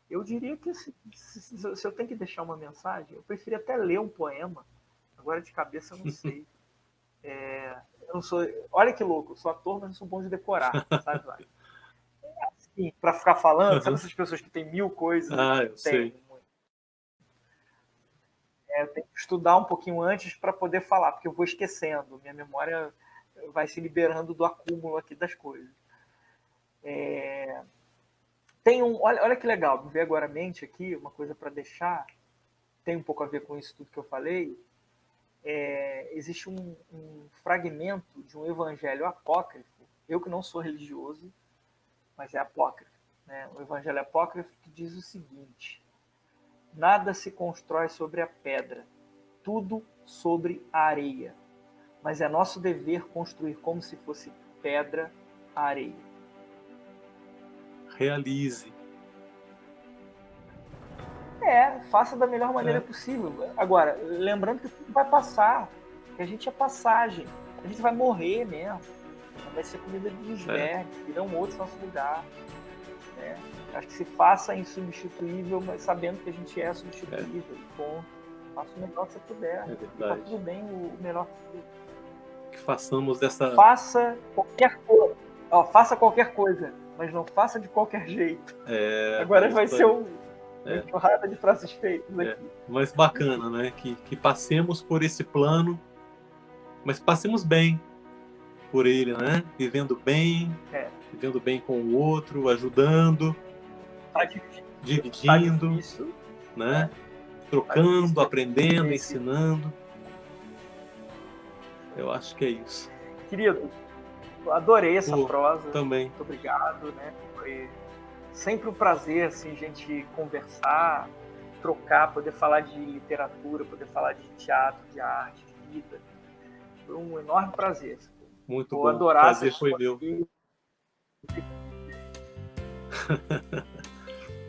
Eu diria que se eu tenho que deixar uma mensagem, eu preferia até ler um poema. Agora de cabeça eu não sei. Eu não sou, olha que louco, eu sou ator, mas não sou bom de decorar, sabe? Assim, para ficar falando, sabe essas pessoas que têm 1000 coisas? Eu sei. Eu tenho que estudar um pouquinho antes para poder falar, porque eu vou esquecendo. Minha memória vai se liberando do acúmulo aqui das coisas. Olha que legal, me veio agora à mente aqui uma coisa para deixar, tem um pouco a ver com isso tudo que eu falei. Existe um fragmento de um evangelho apócrifo, eu que não sou religioso, mas é apócrifo, né? Um evangelho apócrifo que diz o seguinte: nada se constrói sobre a pedra, tudo sobre a areia. Mas é nosso dever construir como se fosse pedra a areia. Realize. Faça da melhor maneira possível. Agora, lembrando que tudo vai passar, que a gente é passagem, a gente vai morrer mesmo, vai ser comida de vermes, virão outros no nosso lugar. Acho que se faça insubstituível, mas sabendo que a gente é substituível. Ponto. Faça o melhor que você puder. Tá tudo bem, o melhor que você puder. Que façamos dessa... Faça qualquer coisa. Faça qualquer coisa, mas não faça de qualquer jeito. Agora vai ser uma enxurrada de frases feitas aqui. Mas bacana, né? Que passemos por esse plano, mas passemos bem por ele, né? Vivendo bem com o outro, ajudando, dividindo, né? Trocando, aprendendo, ensinando. Eu acho que é isso. Querido, eu adorei essa prosa. Também. Muito obrigado, né? Foi sempre um prazer, assim, a gente conversar, trocar, poder falar de literatura, poder falar de teatro, de arte, de vida. Foi um enorme prazer. Muito Vou bom. adorar. Prazer foi meu.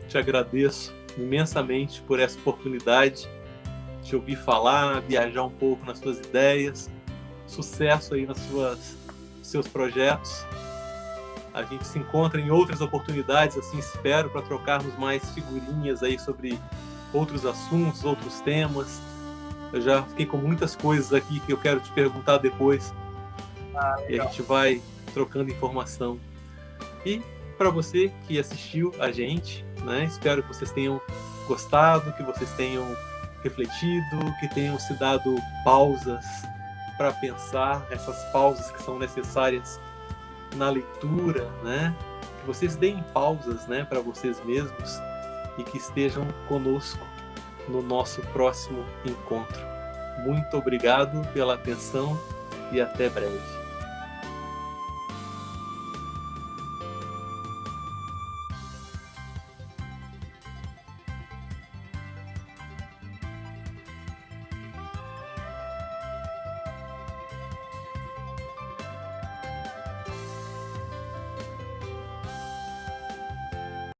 Te agradeço imensamente por essa oportunidade de te ouvir falar, viajar um pouco nas suas ideias. Sucesso aí nos seus projetos. A gente se encontra em outras oportunidades, assim espero, para trocarmos mais figurinhas aí sobre outros assuntos, outros temas. Eu já fiquei com muitas coisas aqui que eu quero te perguntar depois. E a gente vai trocando informação. E para você que assistiu a gente, né, espero que vocês tenham gostado, que vocês tenham refletido, que tenham se dado pausas para pensar, essas pausas que são necessárias na leitura, né? Que vocês deem pausas, né, para vocês mesmos e que estejam conosco no nosso próximo encontro. Muito obrigado pela atenção e até breve.